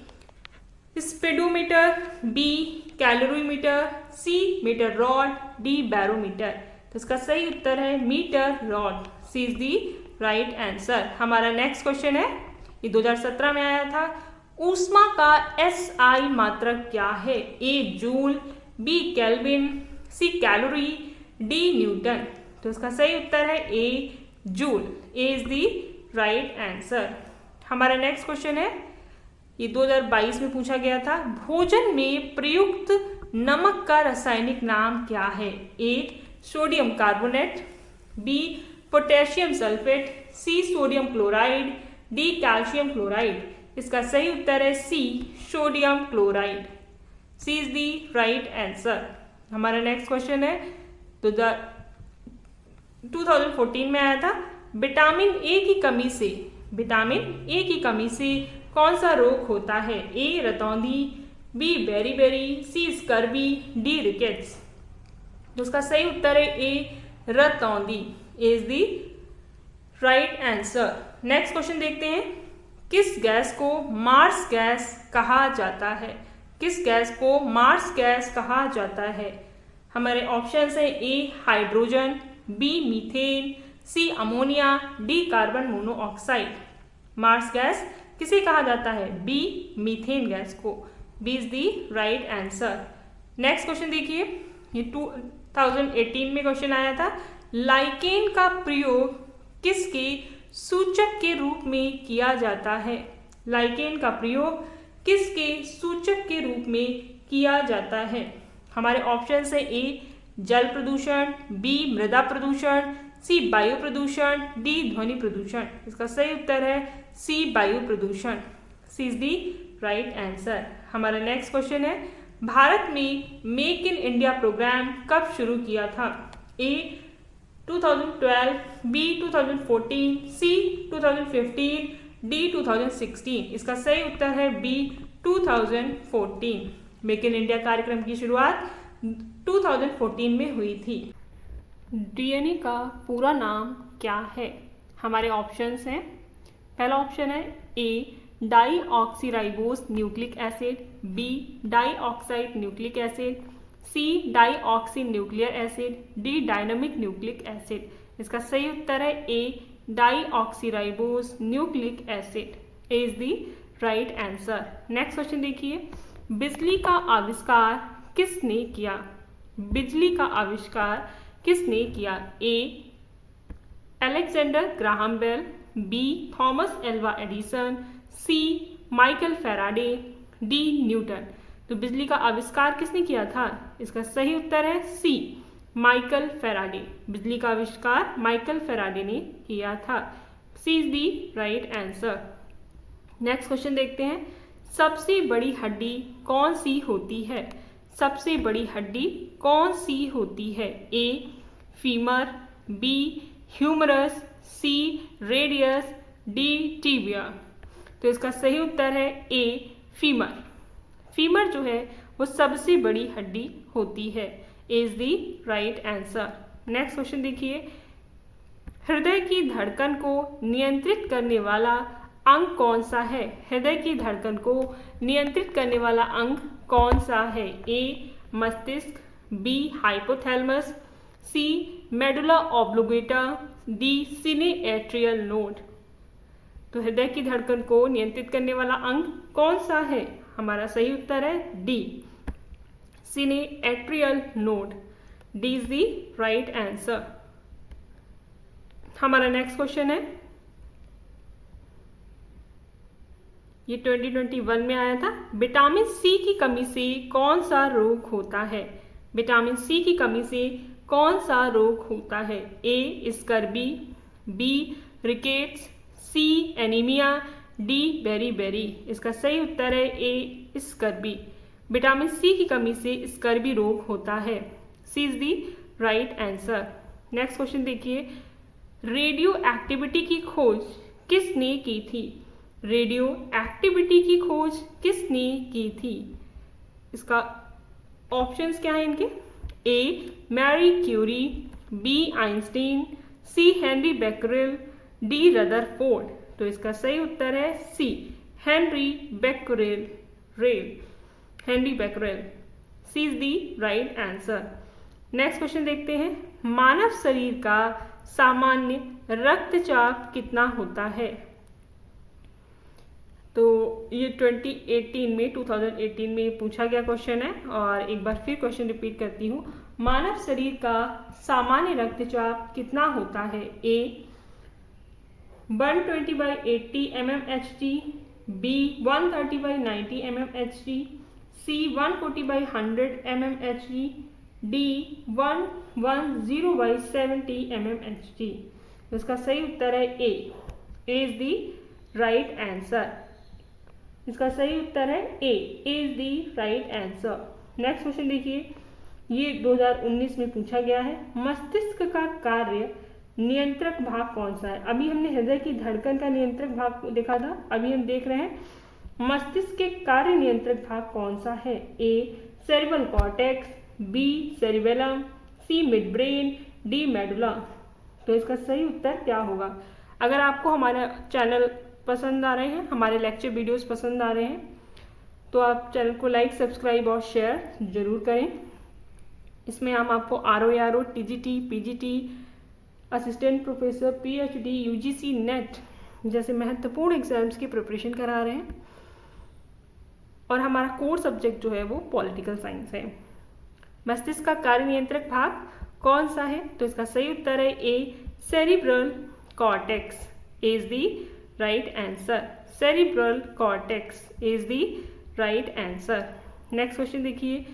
speedometer, B calorimeter, C metre rod, D barometer. तो इसका सही उत्तर है metre rod. C is the right answer. हमारा नेक्स्ट क्वेश्चन है, ये 2017 में आया था। ऊष्मा का SI मात्रक क्या है? A joule, B kelvin, C calorie, D Newton. तो इसका सही उत्तर है A joule. A is the right answer. हमारा नेक्स्ट क्वेश्चन है, ये 2022 में पूछा गया था। भोजन में प्रयुक्त नमक का रासायनिक नाम क्या है? A sodium carbonate, B potassium sulphate, C sodium chloride, D calcium chloride. इसका सही उत्तर है C sodium chloride. C is the right answer. हमारा नेक्स्ट क्वेश्चन है, 2014 में आया था। विटामिन ए की कमी से कौन सा रोग होता है? ए रतौंधी, B beri, C scurvy, D rickets. तो उसका सही उत्तर है ए रतौंधी। A is the right answer. Next question देखते हैं। किस गैस को मार्स गैस कहा जाता है? किस गैस को मार्स गैस कहा जाता है? हमारे ऑप्शंस हैं A hydrogen, B methane, C ammonia, D carbon monoxide. Marsh gas किसे कहा जाता है? बी मीथेन गैस को। B is the right answer. Next question देखिए, ये 2018 में क्वेश्चन आया था। लाइकेन का प्रयोग किसके सूचक के रूप में किया जाता है? लाइकेन का प्रयोग किसके सूचक के रूप में किया जाता है? हमारे ऑप्शन है ए जल प्रदूषण, बी मृदा प्रदूषण, सी वायु प्रदूषण, डी ध्वनि प्रदूषण। इसका सही उत्तर है सी वायु प्रदूषण। सी इज दी राइट आंसर। हमारा नेक्स्ट क्वेश्चन है, भारत में मेक इन इंडिया प्रोग्राम कब शुरू किया था? ए 2012, बी 2014, सी 2015, डी 2016। इसका सही उत्तर है बी 2014। मेक इन इंडिया कार्यक्रम की शुरुआत 2014 में हुई थी। डीएनए का पूरा नाम क्या है? हमारे ऑप्शंस हैं। पहला ऑप्शन है A deoxyribose nucleic acid, B dioxide nucleic acid, C deoxy nuclear acid, D dynamic nucleic acid. इसका सही उत्तर है A deoxyribose nucleic acid. A is the right answer. Next question देखिए, बिजली का आविष्कार किसने किया? बिजली का आविष्कार किसने किया? A Alexander Graham Bell, B Thomas Alva Edison, C Michael Faraday, D Newton. तो बिजली का आविष्कार किसने किया था? इसका सही उत्तर है सी माइकल फैराडे। बिजली का आविष्कार माइकल फैराडे ने किया था। C is the right answer. Next question देखते हैं, सबसे बड़ी हड्डी कौन सी होती है? सबसे बड़ी हड्डी कौन सी होती है? A femur, B humerus, C radius, D tibia. तो इसका सही उत्तर है ए फीमर। फीमर जो है वो सबसे बड़ी हड्डी होती है। A is the right answer. Next question देखिए, हृदय की धड़कन को नियंत्रित करने वाला अंग कौन सा है? हृदय की धड़कन को नियंत्रित करने वाला अंग कौन सा है? ए मस्तिष्क, बी हाइपोथैलेमस, सी मेडुला ऑब्लिगेटा, डी सिने एट्रियल नोड। तो हृदय की धड़कन को नियंत्रित करने वाला अंग कौन सा है? हमारा सही उत्तर है D cine atrial node. D is the right answer. हमारा नेक्स्ट क्वेश्चन है, ये 2021 में आया था। विटामिन सी की कमी से कौन सा रोग होता है? विटामिन सी की कमी से कौन सा रोग होता है? ए स्कर्बी, बी रिकेट्स, सी एनीमिया, डी बेरी। इसका सही उत्तर है ए स्कर्बी। विटामिन सी की कमी से स्कर्बी रोग होता है। C is the right answer. Next question radioactivity एक्टिविटी की खोज किसने की थी? रेडियो एक्टिविटी की खोज किसने की थी? इसका ऑप्शंस क्या है इनके? A Marie Curie, B Einstein, C Henri Becquerel, D Rutherford. तो इसका सही उत्तर है C Henri Becquerel. Henri Becquerel. C is the right answer. Next question देखते हैं, मानव शरीर का सामान्य रक्तचाप कितना होता है? तो ये 2018 में पूछा गया क्वेश्चन है और एक बार फिर क्वेश्चन रिपीट करती हूँ। मानव शरीर का सामान्य रक्तचाप कितना होता है? A 120/80 mmHg, B 130/90 mmHg, C 140/100 mmHg, D 110/70 mmHg। तो इसका सही उत्तर है A is the right answer. इसका सही उत्तर है A is the right answer. Next question देखिए, ये 2019 में पूछा गया है। मस्तिष्क का कार्य नियंत्रक भाग कौन सा है? अभी हमने हृदय की धड़कन का नियंत्रक भाग देखा था, अभी हम देख रहे हैं मस्तिष्क के कार्य नियंत्रक भाग कौन सा है? A cerebral cortex, B cerebellum, C mid brain, D medulla. तो इसका सही उत्तर क्या होगा? अगर आपको हमारा चैनल पसंद आ रहे हैं, हमारे लेक्चर वीडियोस पसंद आ रहे हैं, तो आप चैनल को लाइक, सब्सक्राइब और शेयर जरूर करें। इसमें हम आपको RO, TGT, PGT, assistant professor, PhD, UGC, net जैसे महत्वपूर्ण एग्जाम्स की प्रिपरेशन करा रहे हैं और हमारा कोर सब्जेक्ट जो है वो पॉलिटिकल साइंस है। मस्तिष्क का कार्य नियंत्रक भाग कौन सा है? तो इसका सही उत्तर है A cerebral cortex is the right answer. Cerebral cortex is the right answer. Next question देखिए,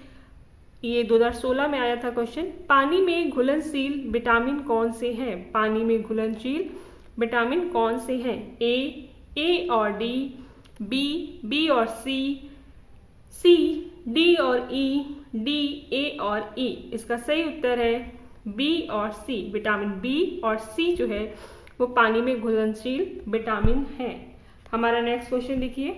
ये 2016 में आया था क्वेश्चन। पानी में घुलनशील विटामिन कौन से हैं? पानी में घुलनशील विटामिन कौन से हैं? ए और डी, बी और सी डी और ई, डी ए और ई। इसका सही उत्तर है बी और सी। विटामिन बी और सी जो है वो पानी में घुलनशील विटामिन है। हमारा नेक्स्ट क्वेश्चन देखिए,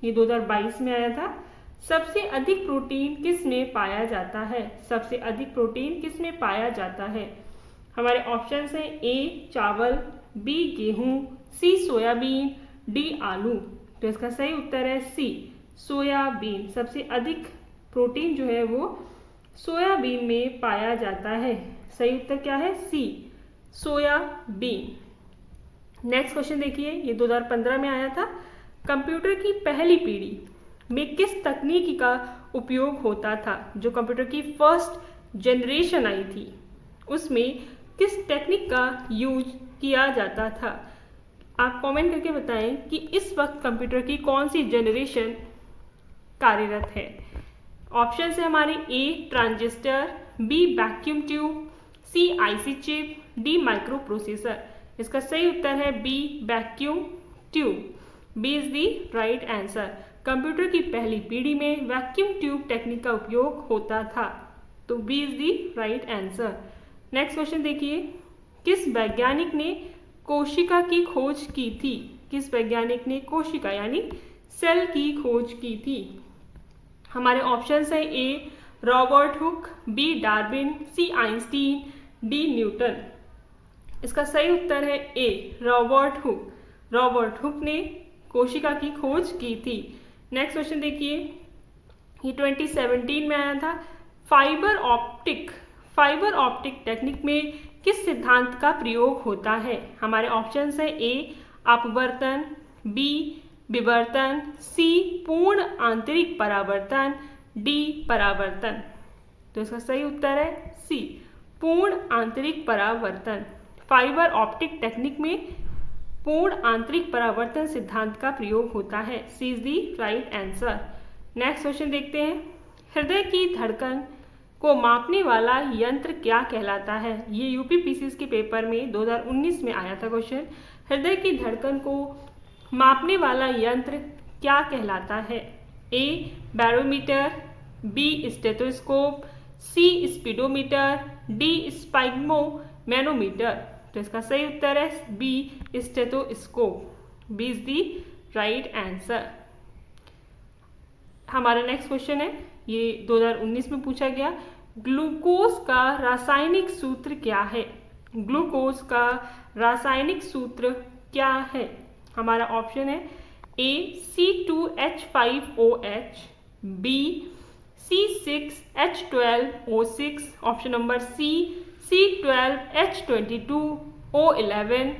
ये 2022 में आया था। सबसे अधिक प्रोटीन किस में पाया जाता है? सबसे अधिक प्रोटीन किस में पाया जाता है? हमारे ऑप्शंस हैं ए चावल, बी गेहूं, सी सोयाबीन, डी आलू। तो इसका सही उत्तर है सी सोयाबीन। सबसे अधिक प्रोटीन जो है वो सोयाबीन में पाया जाता है। सही उत्तर क्या है? सी सोयाबीन। नेक्स्ट क्वेश्चन देखिए, ये 2015 में आया था। कंप्यूटर की पहली पीढ़ी में किस तकनीकी का उपयोग होता था? जो कंप्यूटर की फर्स्ट जनरेशन आई थी उसमें किस टेक्निक का यूज किया जाता था? आप कमेंट करके बताएं कि इस वक्त कंप्यूटर की कौन सी जनरेशन कार्यरत है। ऑप्शन है हमारे A transistor, B vacuum tube, C IC chip, D microprocessor. इसका सही उत्तर है B vacuum tube. B is the right answer. Computer की पहली पीढ़ी में वैक्यूम ट्यूब टेक्निक का उपयोग होता था। तो B is the right answer. Next question देखिए, किस वैज्ञानिक ने कोशिका की खोज की थी? किस वैज्ञानिक ने कोशिका यानी सेल की खोज की थी? हमारे ऑप्शंस हैं ए रॉबर्ट हुक, बी डार्विन, सी आइंस्टीन, डी न्यूटन। इसका सही उत्तर है ए रॉबर्ट हुक। रॉबर्ट हुक ने कोशिका की खोज की थी। नेक्स्ट क्वेश्चन देखिए, ये 2017 में आया था। फाइबर ऑप्टिक टेक्निक में किस सिद्धांत का प्रयोग होता है? हमारे ऑप्शंस हैं ए अपवर्तन, बी विवर्तन, सी पूर्ण आंतरिक परावर्तन, डी परावर्तन। तो इसका सही उत्तर है सी पूर्ण आंतरिक परावर्तन। फाइबर ऑप्टिक टेक्निक में पूर्ण आंतरिक परावर्तन सिद्धांत का प्रयोग होता है? C is the right answer. Next question देखते हैं। हृदय की धड़कन को मापने वाला यंत्र क्या कहलाता है? ये यूपीपीसीएस के पेपर में 2019 में आया था क्वेश्चन। हृदय की धड़कन को मापने वाला यंत्र क्या कहलाता है? A barometer, B stethoscope, C speedometer, D sphygmomanometer. तो इसका सही उत्तर है B stethoscope. B is the right answer. हमारा नेक्स्ट क्वेश्चन है, ये 2019 में पूछा गया। ग्लूकोज का रासायनिक सूत्र क्या है? ग्लूकोज का रासायनिक सूत्र क्या है? हमारा ऑप्शन है A C2H5OH, B C6H12O6, option number C C12H22O11,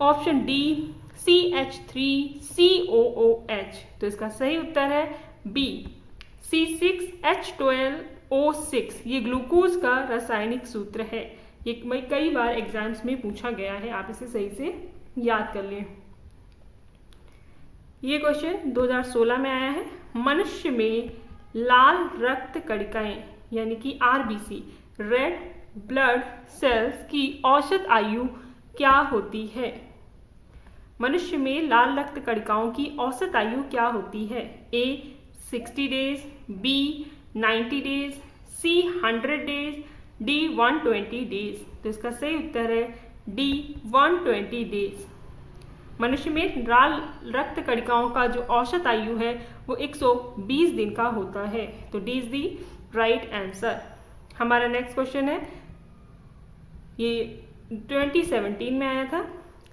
option D CH3COOH। तो इसका सही उत्तर है बी C6H12O6। ये ग्लूकोज का रासायनिक सूत्र है। ये कई बार एग्जाम्स में पूछा गया है, आप इसे सही से याद कर लें। ये क्वेश्चन 2016 में आया है। मनुष्य में लाल रक्त कणिकाएं यानी कि RBC, रेड ब्लड सेल्स की औसत आयु क्या होती है? मनुष्य में लाल रक्त कणिकाओं की औसत आयु क्या होती है? ए 60 डेज, बी 90 डेज, सी 100 डेज, डी 120 डेज। तो इसका सही उत्तर है डी 120 डेज। मनुष्य में लाल रक्त कणिकाओं का जो औसत आयु है वो 120 दिन का होता है। तो D is the right answer. हमारा नेक्स्ट क्वेश्चन है, ये 2017 में आया था।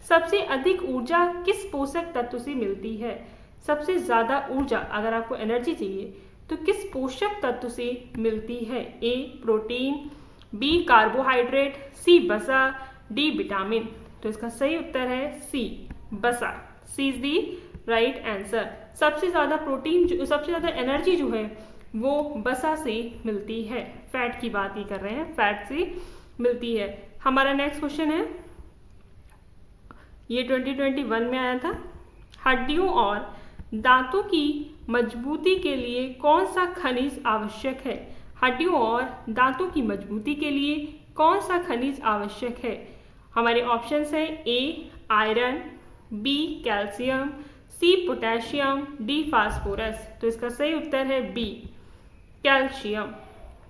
सबसे अधिक ऊर्जा किस पोषक तत्व से मिलती है? सबसे ज़्यादा ऊर्जा अगर आपको एनर्जी चाहिए तो किस पोषक तत्व से मिलती है? ए प्रोटीन, बी कार्बोहाइड्रेट, सी वसा, डी विटामिन। तो इसका सही उत्तर है सी वसा। सी इज दी राइट आंसर। सबसे ज़्यादा प्रोटीन सबसे ज़्यादा एनर्जी जो है वो वसा से मिलती है। फैट की बात ही कर रहे हैं, फैट से मिलती है। हमारा नेक्स्ट क्वेश्चन है, ये 2021 में आया था। हड्डियों और दांतों की मजबूती के लिए कौन सा खनिज आवश्यक है? हड्डियों और दांतों की मजबूती के लिए कौन सा खनिज आवश्यक है? हमारे ऑप्शंस हैं A iron, B calcium, C potassium, D phosphorus. तो इसका सही उत्तर है B calcium.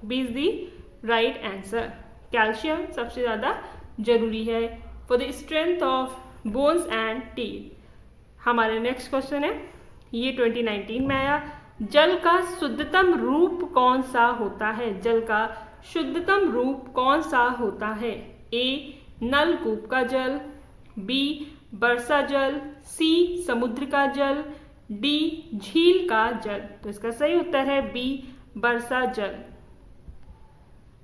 B is the right answer. Calcium सबसे ज़्यादा जरूरी है for the strength of bones and teeth. हमारे नेक्स्ट क्वेश्चन है, ये 2019 में आया। जल का शुद्धतम रूप कौन सा होता है? जल का शुद्धतम रूप कौन सा होता है? ए नलकूप का जल, बी वर्षा जल, सी समुद्र का जल, डी झील का जल। तो इसका सही उत्तर है बी वर्षा जल।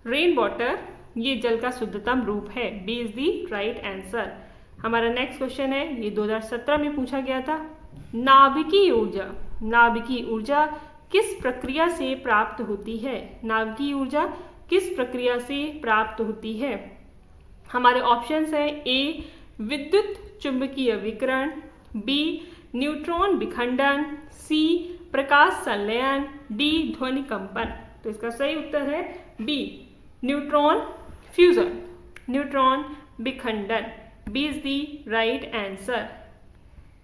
रेन वाटर ये जल का शुद्धतम रूप है। B is the right answer. हमारा नेक्स्ट क्वेश्चन है, ये 2017 में पूछा गया था। नाभिकीय ऊर्जा, नाभिकीय ऊर्जा किस प्रक्रिया से प्राप्त होती है? नाभिकीय ऊर्जा किस प्रक्रिया से प्राप्त होती है? हमारे ऑप्शंस हैं ए विद्युत चुंबकीय विकिरण, बी न्यूट्रॉन विखंडन, सी प्रकाश संलयन, डी ध्वनि कंपन। तो इसका सही उत्तर है बी न्यूट्रॉन फ्यूजन, न्यूट्रॉन विखंडन। B is the right answer.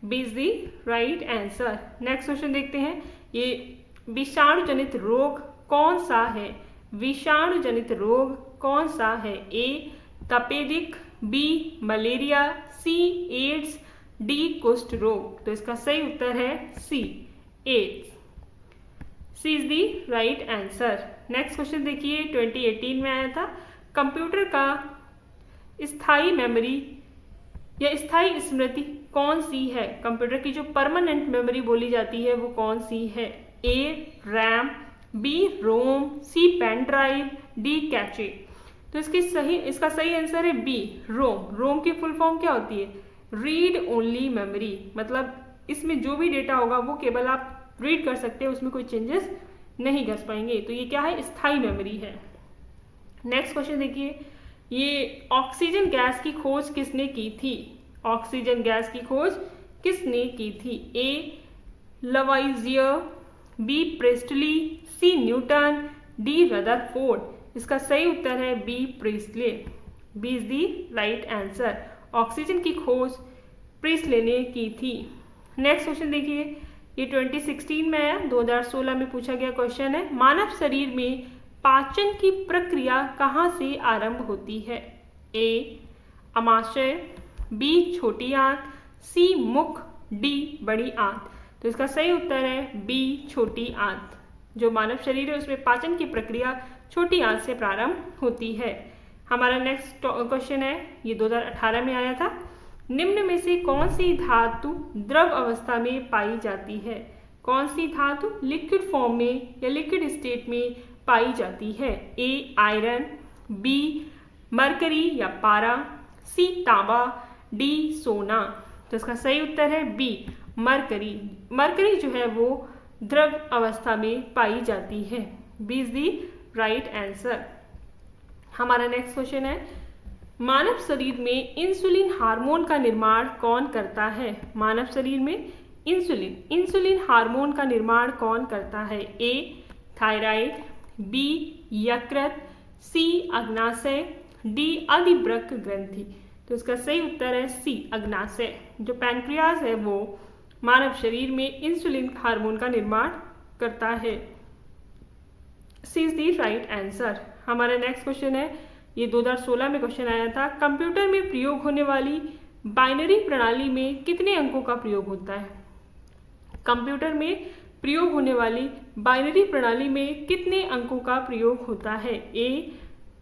B is the right answer. Next question देखते हैं, ये विषाणु जनित रोग कौन सा है? विषाणु जनित रोग कौन सा है? ए तपेदिक, B malaria, C AIDS, D कुष्ठ रोग। तो इसका सही उत्तर है C AIDS. C is the right answer. Next question देखिए, 2018 में आया था। कंप्यूटर का स्थायी मेमोरी या स्थायी स्मृति कौन सी है? कंप्यूटर की जो परमानेंट मेमोरी बोली जाती है वो कौन सी है? A RAM, B ROM, C pen drive, D cache. तो इसका सही आंसर है बी रोम। रोम की फुल फॉर्म क्या होती है? Read only memory. मतलब इसमें जो भी डेटा होगा वो केवल आप रीड कर सकते हैं, उसमें कोई चेंजेस नहीं कर पाएंगे। तो ये क्या है? स्थायी मेमोरी है। नेक्स्ट क्वेश्चन देखिए, ये ऑक्सीजन गैस की खोज किसने की थी? ऑक्सीजन गैस की खोज किसने की थी? A Lavoisier, B Priestley, C Newton, D Rutherford. इसका सही उत्तर है B Priestley. B is the right answer. Oxygen की खोज प्रिस्टले ने की थी। नेक्स्ट क्वेश्चन देखिए, ये 2016 में आया, 2016 में पूछा गया क्वेश्चन है। मानव शरीर में पाचन की प्रक्रिया कहाँ से आरंभ होती है? ए अमाशय, बी छोटी आंत, सी मुख, डी बड़ी आंत। तो इसका सही उत्तर है बी छोटी आंत। जो मानव शरीर है उसमें पाचन की प्रक्रिया छोटी आंत से प्रारंभ होती है। हमारा नेक्स्ट क्वेश्चन है, ये 2018 में आया था। निम्न में से कौन सी धातु द्रव अवस्था में पाई जाती है? कौन सी धातु लिक्विड फॉर्म में या लिक्विड स्टेट में पाई जाती है? ए आयरन, बी मरकरी या पारा, सी तांबा, डी सोना। तो इसका सही उत्तर है बी मरकरी। मरकरी जो है वो द्रव अवस्था में पाई जाती है। B is the right answer. हमारा नेक्स्ट क्वेश्चन है, मानव शरीर में इंसुलिन हार्मोन का निर्माण कौन करता है? मानव शरीर में इंसुलिन हार्मोन का निर्माण कौन करता है? ए थायराइड, बी यकृत, सी अग्नाशय, डी अधिवृक्क ग्रंथि। तो इसका सही उत्तर है सी अग्नाशय। जो पैंक्रियाज है वो मानव शरीर में इंसुलिन हार्मोन का निर्माण करता है। C is the right answer. हमारा नेक्स्ट क्वेश्चन है, ये 2016 में क्वेश्चन आया था। कंप्यूटर में प्रयोग होने वाली बाइनरी प्रणाली में कितने अंकों का प्रयोग होता है? कंप्यूटर में प्रयोग होने वाली बाइनरी प्रणाली में कितने अंकों का प्रयोग होता है? ए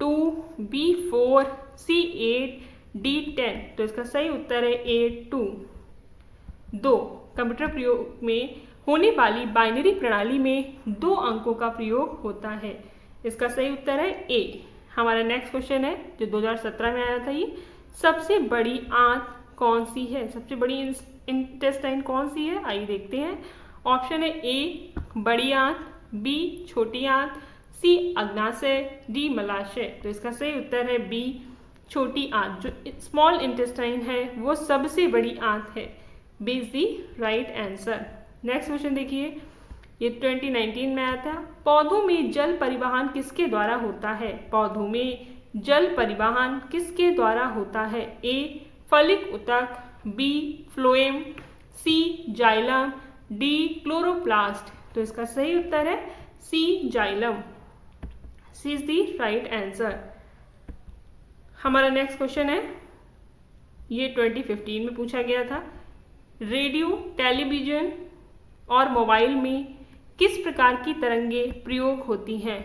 2, बी 4, सी 8, डी 10। तो इसका सही उत्तर है ए 2। कंप्यूटर प्रयोग में होने वाली बाइनरी प्रणाली में 2 अंकों का प्रयोग होता है। इसका सही उत्तर है ए। हमारा नेक्स्ट क्वेश्चन है जो 2017 में आया था, ये सबसे बड़ी आंत कौन सी है? सबसे बड़ी इंटेस्टाइन कौन सी है? आइए देखते हैं। ऑप्शन है ए बड़ी आंत, बी छोटी आंत, सी अग्नाशय, डी मलाशय। तो इसका सही उत्तर है बी छोटी आंत। जो स्मॉल इंटेस्टाइन है वो सबसे बड़ी आंत है। B is the right answer. Next question देखिए, ये 2019 में आया था। पौधों में जल परिवहन किसके द्वारा होता है? पौधों में जल परिवहन किसके द्वारा होता है? ए फलिक ऊतक, B phloem, C xylem, D chloroplast. तो इसका सही उत्तर है C xylem. C is the right answer. हमारा नेक्स्ट क्वेश्चन है, ये 2015 में पूछा गया था। रेडियो, टेलीविजन और मोबाइल में किस प्रकार की तरंगें प्रयोग होती हैं?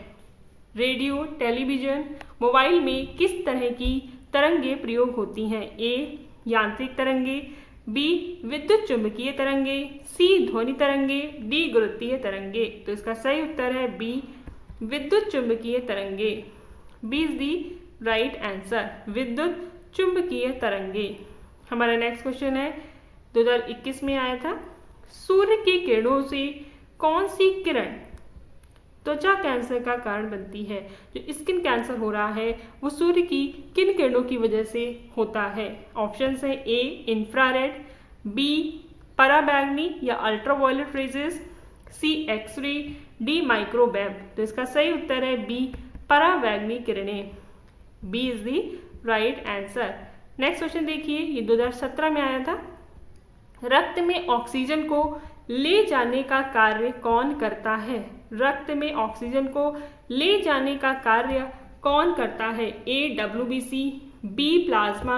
रेडियो, टेलीविजन, मोबाइल में किस तरह की तरंगें प्रयोग होती हैं? ए यांत्रिक तरंगें, बी विद्युत चुंबकीय तरंगें, सी ध्वनि तरंगें, डी गुरुत्वीय तरंगें। तो इसका सही उत्तर है बी विद्युत चुंबकीय तरंगें। B is the right answer, विद्युत चुंबकीय तरंगें। हमारा नेक्स्ट क्वेश्चन है 2021 में आया था। सूर्य की किरणों से कौन सी किरण त्वचा कैंसर का कारण बनती है? जो स्किन कैंसर हो रहा है वो सूर्य की किन किरणों की वजह से होता है? ऑप्शन है ए इंफ्रारेड, बी पराबैंगनी या ultraviolet rays, C X ray, D microwave. तो इसका सही उत्तर है बी पराबैंगनी किरणें। B is the right answer. Next question देखिए, ये 2017 में आया था। रक्त में ऑक्सीजन को ले जाने का कार्य कौन करता है? रक्त में ऑक्सीजन को ले जाने का कार्य कौन करता है? A WBC, B plasma,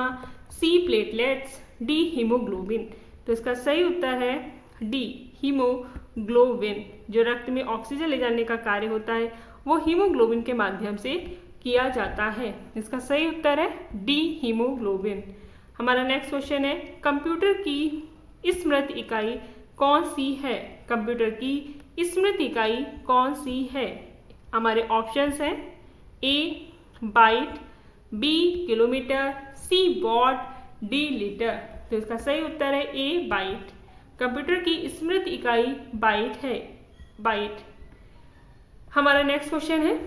C platelets, D haemoglobin. तो इसका सही उत्तर है डी हीमोग्लोबिन। जो रक्त में ऑक्सीजन ले जाने का कार्य होता है वो हीमोग्लोबिन के माध्यम से किया जाता है। इसका सही उत्तर है डी हीमोग्लोबिन। हमारा नेक्स्ट क्वेश्चन है, कंप्यूटर की स्मृति इकाई कौन सी है? कंप्यूटर की स्मृति इकाई कौन सी है? हमारे ऑप्शंस हैं A byte, B kilometre, C watt, D litre. तो इसका सही उत्तर है ए बाइट। कंप्यूटर की स्मृति इकाई बाइट है, बाइट। हमारा नेक्स्ट क्वेश्चन है,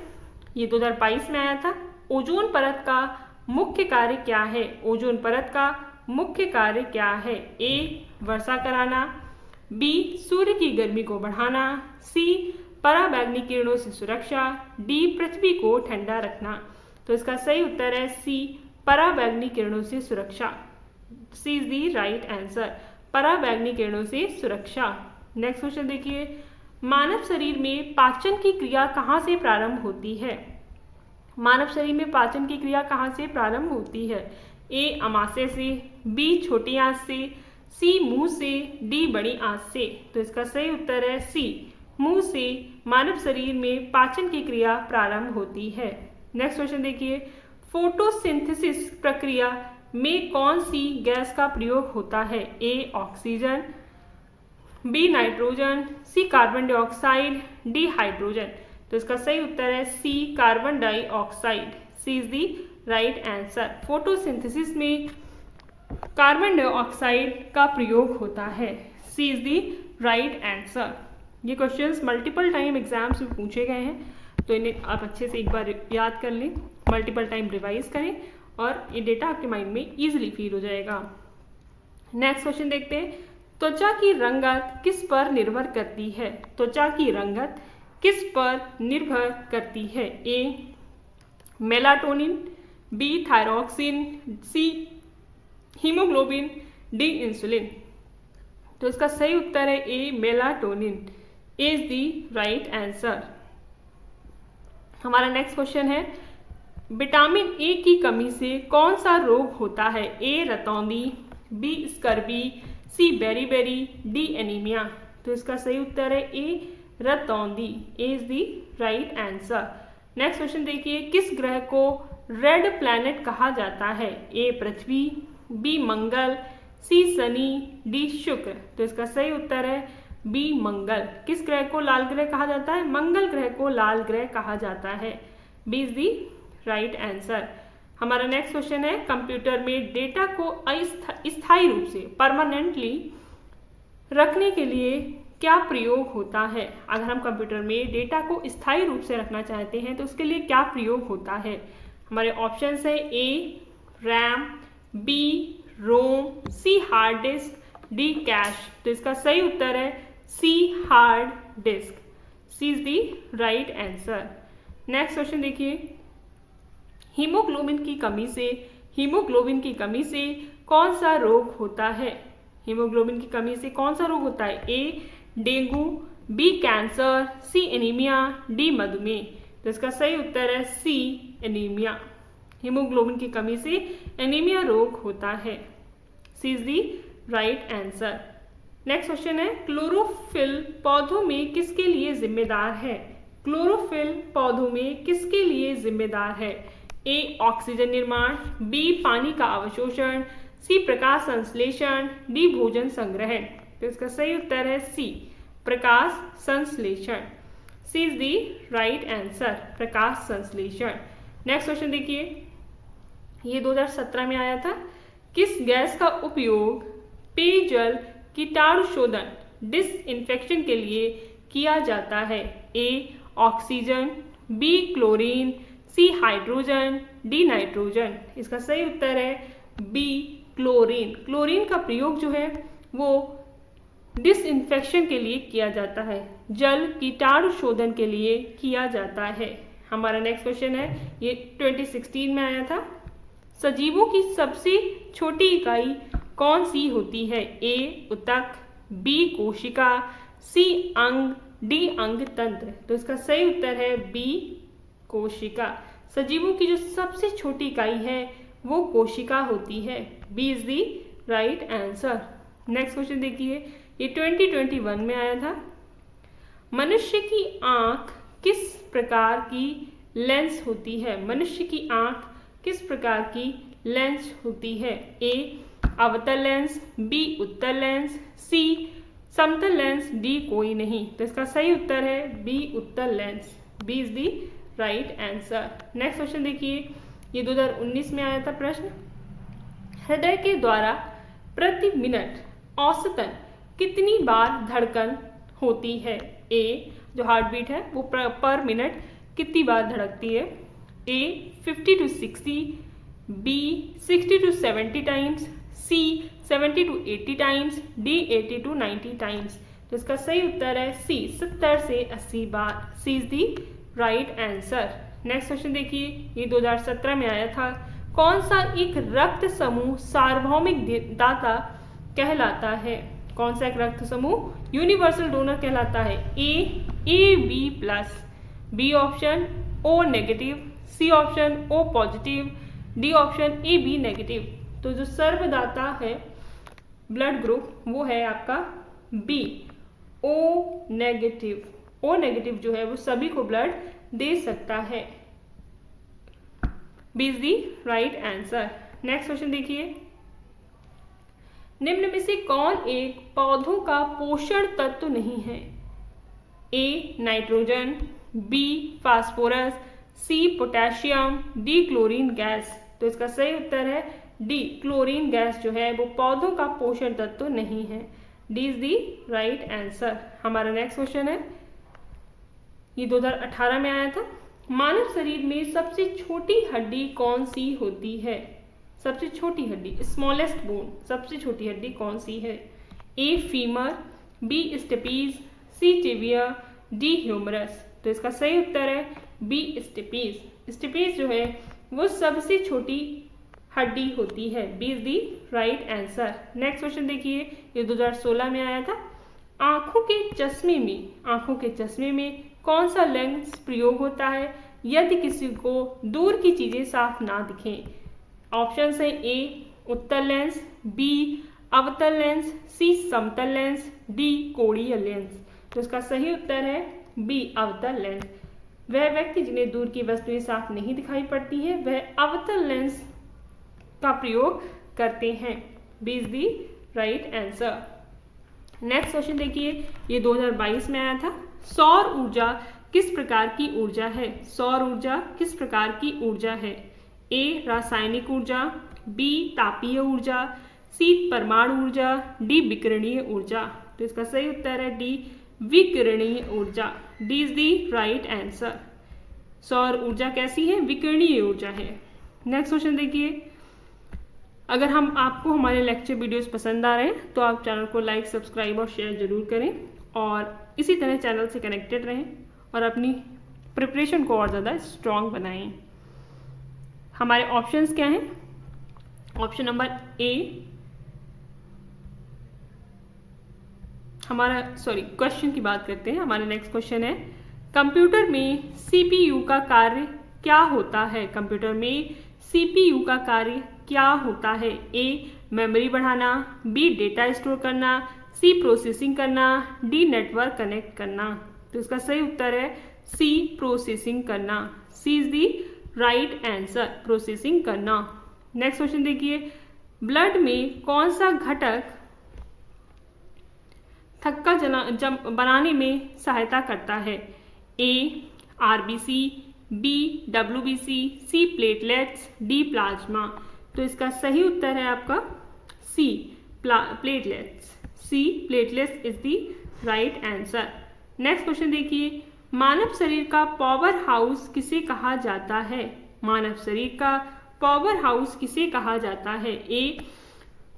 ये 2022 में आया था। ओजोन परत का मुख्य कार्य क्या है? ओजोन परत का मुख्य कार्य क्या है? ए. वर्षा कराना, बी. सूर्य की गर्मी को बढ़ाना, सी. पराबैंगनी किरणों से सुरक्षा, डी. पृथ्वी को ठंडा रखना। तो इसका सही उत्तर है सी. पराबैंगनी किरणों से सुरक्षा। सी इज दी राइट आंसर, पराबैंगनी किरणों से सुरक्षा। नेक्स्ट क्वेश्चन देखिए, मानव शरीर में पाचन की क्रिया कहाँ से प्रारंभ होती है? मानव शरीर में पाचन की क्रिया कहाँ से प्रारंभ होती है? ए. अमाशय से, बी. छोटी आंत से, सी. मुंह से, डी. बड़ी आंत से। तो इसका सही उत्तर है सी. मुंह से मानव शरीर में पाचन की क्रिया प्रारंभ होती है। नेक्स्ट क्वेश्चन देखिए, फोटोसिंथेसिस प्रक्रिया में कौन सी गैस का प्रयोग होता है? A. Oxygen, B. Nitrogen, C. Carbon dioxide, D. Hydrogen. तो इसका सही उत्तर है C. Carbon dioxide. C is the right answer. Photosynthesis में कार्बन डाइऑक्साइड का प्रयोग होता है। C is the right answer. ये क्वेश्चंस मल्टीपल टाइम एग्जाम्स में पूछे गए हैं, तो इन्हें आप अच्छे से एक बार याद कर लें, मल्टीपल टाइम रिवाइज करें और ये डेटा आपके माइंड में इजीली फील हो जाएगा। नेक्स्ट क्वेश्चन देखते हैं, त्वचा की रंगत किस पर निर्भर करती है? त्वचा की रंगत किस पर निर्भर करती है? A. Melatonin, B. Thyroxine, C. Haemoglobin, D. Insulin. तो इसका सही उत्तर है A. Melatonin is the right answer. हमारा नेक्स्ट क्वेश्चन है, विटामिन ए की कमी से कौन सा रोग होता है? ए. रतौंधी, B. Scurvy, C. Beriberi, D. Anaemia. तो इसका सही उत्तर है ए. रतौंधी is the right answer. Next question देखिए, किस ग्रह को रेड प्लैनेट कहा जाता है? ए. पृथ्वी, बी. मंगल, सी. शनि, डी. शुक्र। तो इसका सही उत्तर है बी. मंगल। किस ग्रह को लाल ग्रह कहा जाता है? मंगल ग्रह को लाल ग्रह कहा जाता है। B is the right answer. हमारा नेक्स्ट क्वेश्चन है, कंप्यूटर में डेटा को स्थायी रूप से परमानेंटली रखने के लिए क्या प्रयोग होता है? अगर हम कंप्यूटर में डेटा को स्थायी रूप से रखना चाहते हैं तो उसके लिए क्या प्रयोग होता है? हमारे ऑप्शंस है A. RAM, B. ROM, C. Hard disk, D. Cache. तो इसका सही उत्तर है C. Hard disk. C is the right answer. Next question देखिए, हीमोग्लोबिन की कमी से कौन सा रोग होता है? हीमोग्लोबिन की कमी से कौन सा रोग होता है? A. Dengue, B. Cancer, C. Anaemia, D. मधुमेह। तो इसका सही उत्तर है सी. एनीमिया। हीमोग्लोबिन की कमी से एनीमिया रोग होता है। C is the right answer. Next question है, क्लोरोफिल पौधों में किसके लिए जिम्मेदार है? क्लोरोफिल पौधों में किसके लिए जिम्मेदार है? ए. ऑक्सीजन निर्माण, बी. पानी का अवशोषण, सी. प्रकाश संश्लेषण, डी. भोजन संग्रहण। तो इसका सही उत्तर है सी. प्रकाश संश्लेषण। सी इज दी राइट आंसर, प्रकाश संश्लेषण। नेक्स्ट क्वेश्चन देखिए, ये 2017 में आया था, किस गैस का उपयोग पेयजल कीटाणु शोधन डिसइंफेक्शन के लिए किया जाता है? A. Oxygen, B. Chlorine, C. Hydrogen, D. Nitrogen. इसका सही उत्तर है बी. क्लोरीन। क्लोरीन का प्रयोग जो है वो डिसइंफेक्शन के लिए किया जाता है, जल कीटाणु शोधन के लिए किया जाता है। हमारा नेक्स्ट क्वेश्चन है, ये 2016 में आया था, सजीवों की सबसे छोटी इकाई कौन सी होती है? ए. ऊतक, बी. कोशिका, सी. अंग, डी. अंग तंत्र। तो इसका सही उत्तर है बी. कोशिका। सजीवों की जो सबसे छोटी इकाई है वो कोशिका होती है। B is the right answer. Next question देखिए, ये 2021 में आया था, मनुष्य की आंख किस प्रकार की लेंस होती है? मनुष्य की आंख किस प्रकार की लेंस होती है? ए. अवतल लेंस, बी. उत्तल लेंस, सी. समतल लेंस, डी. कोई नहीं। तो इसका सही उत्तर है बी. उत्तल lens. B is the right answer. Next question देखिए, ये 2019 में आया था प्रश्न, हृदय के द्वारा प्रति मिनट औसतन कितनी बार धड़कन होती है? ए. जो हार्ट बीट है वो पर मिनट कितनी बार धड़कती है? A. 50 to 60, B. 60 to 70 times, C 70 to 80 times, D 80 to 90 times. तो इसका सही उत्तर है सी 70 से 80 बार। C is the right answer. Next question देखिए, ये 2017 में आया था। कौन सा एक रक्त समूह सार्वभौमिक दाता कहलाता है? कौन सा एक रक्त समूह यूनिवर्सल डोनर कहलाता है? A B plus, B option O negative, C option O positive, D option A B negative. तो जो सर्वदाता है ब्लड ग्रुप वो है आपका B, O negative. O negative जो है वो सभी को ब्लड दे सकता है। B is the right answer. Next question देखिए, निम्न में से कौन एक पौधों का पोषण तत्व नहीं है? A nitrogen, B phosphorus, C potassium, D chlorine gas. तो इसका सही उत्तर है डी, क्लोरीन गैस जो है वो पौधों का पोषण तत्व नहीं है। D is the right answer. हमारा नेक्स्ट क्वेश्चन है, ये 2018 में आया था। मानव शरीर में सबसे छोटी हड्डी कौन सी होती है? सबसे छोटी हड्डी, स्मॉलेस्ट बोन, सबसे छोटी हड्डी कौन सी है? A femur, B stapes, C tibia, D humerus. तो इसका सही उत्तर है बी स्टेपीज। स्टेपीज जो है वो सबसे छोटी हड्डी होती है। B is the right answer. Next question देखिए, ये 2016 में आया था। आंखों के चश्मे में कौन सा लेंस प्रयोग होता है यदि किसी को दूर की चीजें साफ ना दिखें? ऑप्शन है ए उत्तल लेंस, बी अवतल लेंस, सी समतल लेंस, डी कोणीय लेंस। तो इसका सही उत्तर है बी अवतल लेंस। वह व्यक्ति जिन्हें दूर की वस्तुएं साफ नहीं दिखाई पड़ती है वह अवतल लेंस का प्रयोग करते हैं। B is the right answer. Next question देखिए, ये 2022 में आया था। सौर ऊर्जा किस प्रकार की ऊर्जा है? सौर ऊर्जा किस प्रकार की ऊर्जा है? ए रासायनिक ऊर्जा, बी तापीय ऊर्जा, सी परमाणु ऊर्जा, डी विकिरणीय ऊर्जा। तो इसका सही उत्तर है डी विकिरणीय ऊर्जा। D is the right answer. सौर ऊर्जा कैसी है? विकिरणीय ऊर्जा है। नेक्स्ट क्वेश्चन देखिए, अगर आपको हमारे लेक्चर वीडियोस पसंद आ रहे हैं तो आप चैनल को लाइक, सब्सक्राइब और शेयर जरूर करें और इसी तरह चैनल से कनेक्टेड रहें और अपनी प्रिपरेशन को और ज़्यादा स्ट्रॉन्ग बनाएं। हमारे ऑप्शंस क्या हैं? ऑप्शन नंबर ए, क्वेश्चन की बात करते हैं। हमारा नेक्स्ट क्वेश्चन है, कंप्यूटर में सीपीयू का कार्य क्या होता है? कंप्यूटर में सीपीयू का कार्य क्या होता है? ए मेमोरी बढ़ाना, बी डेटा स्टोर करना, सी प्रोसेसिंग करना, डी नेटवर्क कनेक्ट करना। तो इसका सही उत्तर है सी प्रोसेसिंग करना। C is the right answer, processing करना। नेक्स्ट क्वेश्चन देखिए, ब्लड में कौन सा घटक थक्का बनाने में सहायता करता है? A RBC, B WBC, C platelets, D plasma. तो इसका सही उत्तर है आपका C platelets. C platelets is the right answer. Next question देखिए, मानव शरीर का पावर हाउस किसे कहा जाता है? मानव शरीर का पावर हाउस किसे कहा जाता है? ए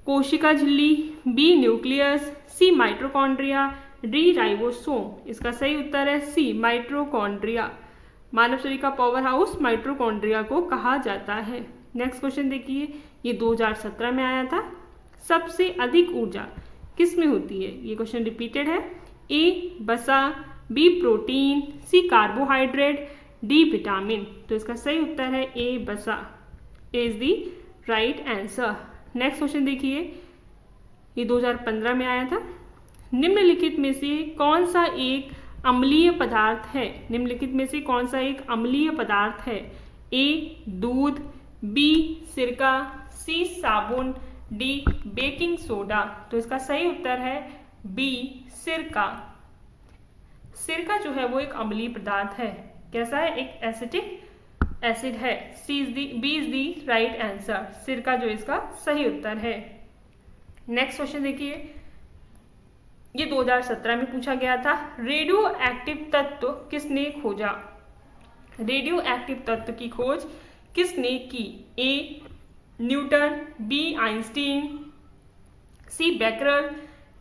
कोशिका झिल्ली, बी न्यूक्लियस, सी माइटोकॉन्ड्रिया, डी राइबोसोम। इसका सही उत्तर है सी माइटोकॉन्ड्रिया। मानव शरीर का पावर हाउस माइटोकॉन्ड्रिया को कहा जाता है। नेक्स्ट क्वेश्चन देखिए, ये 2017 में आया था। सबसे अधिक ऊर्जा किस में होती है? ये क्वेश्चन रिपीटेड है। ए वसा, B protein, C carbohydrate, D vitamin. तो इसका सही उत्तर है ए वसा। A is the right answer. Next question देखिए, ये 2015 में आया था। निम्नलिखित में से कौन सा एक अम्लीय पदार्थ है? निम्नलिखित में से कौन सा एक अम्लीय पदार्थ है? ए दूध, बी सिरका, सी साबुन, डी बेकिंग सोडा। तो इसका सही उत्तर है बी सिरका। सिरका जो है वो एक अम्लीय पदार्थ है। कैसा है? एक एसिटिक एसिड है। B is the right answer. सिरका जो इसका सही उत्तर है। नेक्स्ट क्वेश्चन देखिए, ये 2017 में पूछा गया था। रेडियो एक्टिव तत्व किसने खोजा? रेडियो एक्टिव तत्व की खोज किसने की? A Newton, B Einstein, C Becquerel,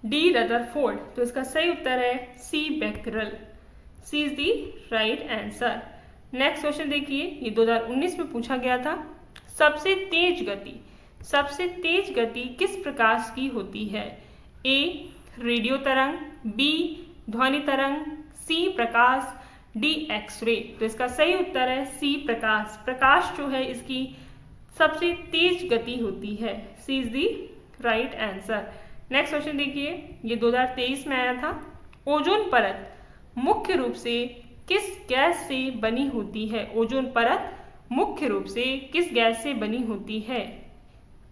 D Rutherford. तो इसका सही उत्तर है C Becquerel. C is the right answer. Next question देखिए, ये 2019 में पूछा गया था। सबसे तेज गति किस प्रकाश की होती है? ए रेडियो तरंग, बी ध्वनि तरंग, सी प्रकाश, डी एक्सरे। तो इसका सही उत्तर है सी प्रकाश। प्रकाश जो है इसकी सबसे तेज गति होती है। C is the right answer. Next question देखिए, ये 2023 में आया था। ओजोन परत मुख्य रूप से किस गैस से बनी होती है? ओजोन परत मुख्य रूप से किस गैस से बनी होती है?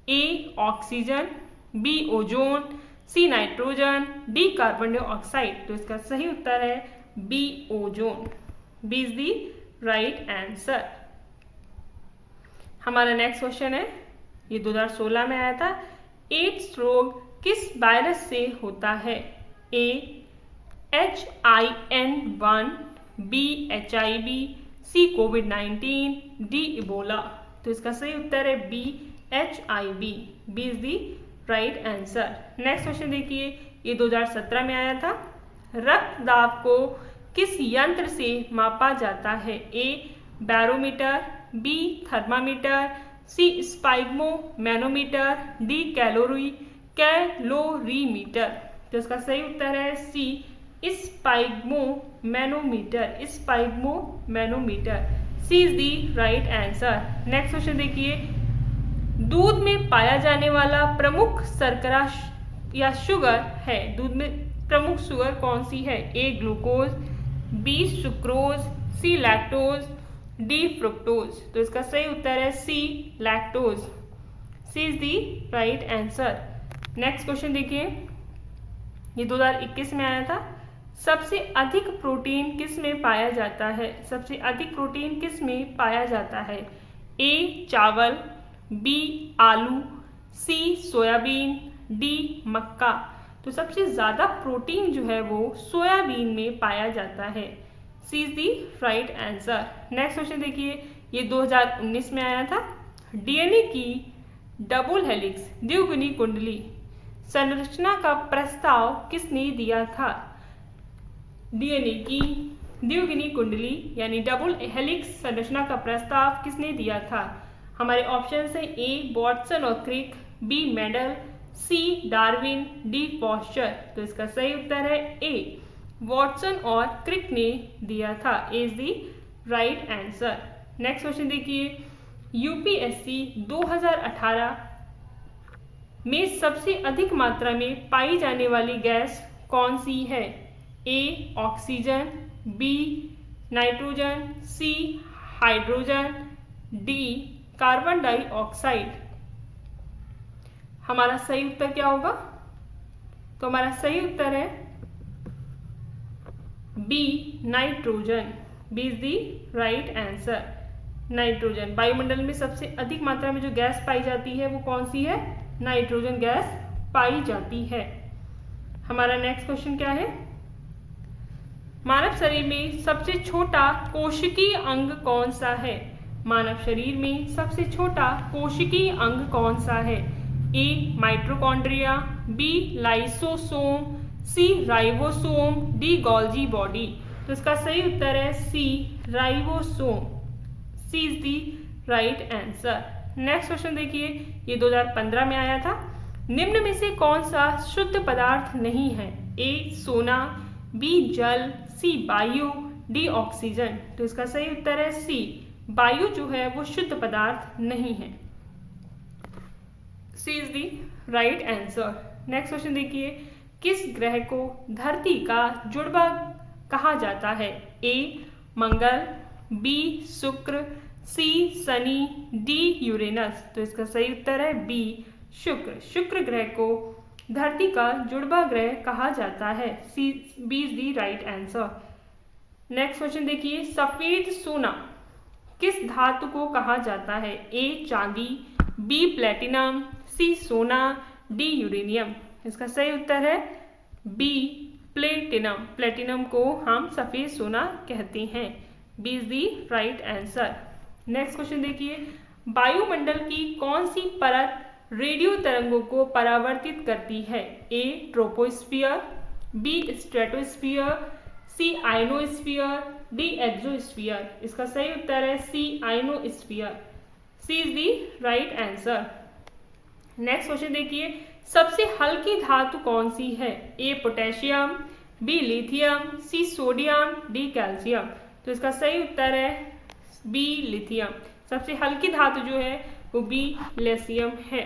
A oxygen, B ozone, C nitrogen, D carbon dioxide. तो इसका सही उत्तर है B ozone. B is the right answer. हमारा नेक्स्ट क्वेश्चन है, ये 2016 में आया था। एड्स रोग किस वायरस से होता है? A H1N1, B HIV, C कोविड-19, डी इबोला। तो इसका सही उत्तर है B HIV। B is the right answer. Next question देखिए, ये 2017 में आया था। रक्त दाब को किस यंत्र से मापा जाता है? A barometer, B thermometer, C sphygmomanometer, D calorimeter. तो इसका सही उत्तर है C sphygmomanometer. C is the right answer. Next question देखिए, दूध में पाया जाने वाला प्रमुख शर्करा या शुगर है। दूध में प्रमुख शुगर कौन सी है? A glucose, B sucrose, C lactose, D fructose. तो इसका सही उत्तर है C lactose. C is the right answer. Next question देखिए, ये 2021 में आया था। सबसे अधिक प्रोटीन किस में पाया जाता है? सबसे अधिक प्रोटीन किस में पाया जाता है? ए चावल, बी आलू, सी सोयाबीन, डी मक्का। तो सबसे ज़्यादा प्रोटीन जो है वो सोयाबीन में पाया जाता है। C is the right answer. Next question देखिए, ये 2019 में आया था। डीएनए की डबल हेलिक्स द्विगुणी कुंडली संरचना का प्रस्ताव किसने दिया था? डीएनए की द्विगुणी कुंडली यानी डबल हेलिक्स संरचना का प्रस्ताव किसने दिया था? हमारे ऑप्शन है ए वॉटसन और क्रिक, बी मेडल, सी डार्विन, डी पॉस्चर। तो इसका सही उत्तर है ए वॉटसन और क्रिक ने दिया था। A is the right answer. Next question देखिए, यूपीएससी 2018 में सबसे अधिक मात्रा में पाई जाने वाली गैस कौन सी है? A oxygen, B nitrogen, C hydrogen, D carbon dioxide. हमारा सही उत्तर क्या होगा? तो हमारा सही उत्तर है B nitrogen. B is the right answer. Nitrogen वायुमंडल में सबसे अधिक मात्रा में जो गैस पाई जाती है वो कौन सी है? नाइट्रोजन गैस पाई जाती है। हमारा नेक्स्ट क्वेश्चन क्या है? मानव शरीर में सबसे छोटा कोशिकीय अंग कौन सा है? मानव शरीर में सबसे छोटा कोशिकीय अंग कौन सा है? A mitochondria, B lysosome, C ribosome, D Golgi body. तो इसका सही उत्तर है C ribosome. C is the right answer. Next question देखिए, ये 2015 में आया था। निम्न में से कौन सा शुद्ध पदार्थ नहीं है? ए सोना, बी जल, सी वायु, डी ऑक्सीजन। तो इसका सही उत्तर है सी वायु जो है वो शुद्ध पदार्थ नहीं है। C is the right answer. Next question देखिए, किस ग्रह को धरती का जुड़वा कहा जाता है? ए मंगल, बी शुक्र, सी शनि, डी यूरेनस। तो इसका सही उत्तर है बी शुक्र। शुक्र ग्रह को धरती का जुड़वा ग्रह कहा जाता है। C B is the right answer. Next question देखिए, सफेद सोना किस धातु को कहा जाता है? ए चांदी, बी प्लेटिनम, सी सोना, डी यूरेनियम। इसका सही उत्तर है बी प्लेटिनम। प्लेटिनम को हम सफेद सोना कहते हैं। B is the right answer. Next question देखिए, वायुमंडल की कौन सी परत रेडियो तरंगों को परावर्तित करती है? A troposphere, B stratosphere, C ionosphere, D exosphere. इसका सही उत्तर है C ionosphere. C is the right answer. Next question देखिए, सबसे हल्की धातु कौन सी है? A potassium, B lithium, C sodium, D calcium. तो इसका सही उत्तर है बी लिथियम। सबसे हल्की धातु जो है वो बी लिथियम है।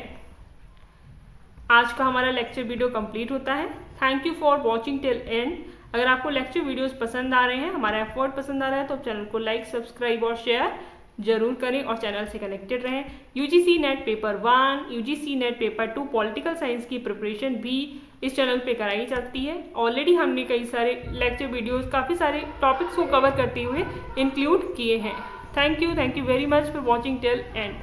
आज का हमारा लेक्चर वीडियो कंप्लीट होता है। Thank you for watching till and. अगर आपको लेक्चर वीडियोस पसंद आ रहे हैं, हमारा एफर्ट पसंद आ रहा है, तो चैनल को लाइक, सब्सक्राइब और शेयर जरूर करें और चैनल से कनेक्टेड रहें। UGC net paper 1, UGC net paper 2 political science की प्रिपरेशन भी इस चैनल पे कराई जाती है। ऑलरेडी हमने कई सारे लेक्चर वीडियोस काफ़ी सारे टॉपिक्स को कवर करते हुए इंक्लूड किए हैं। Thank you very much for watching till and.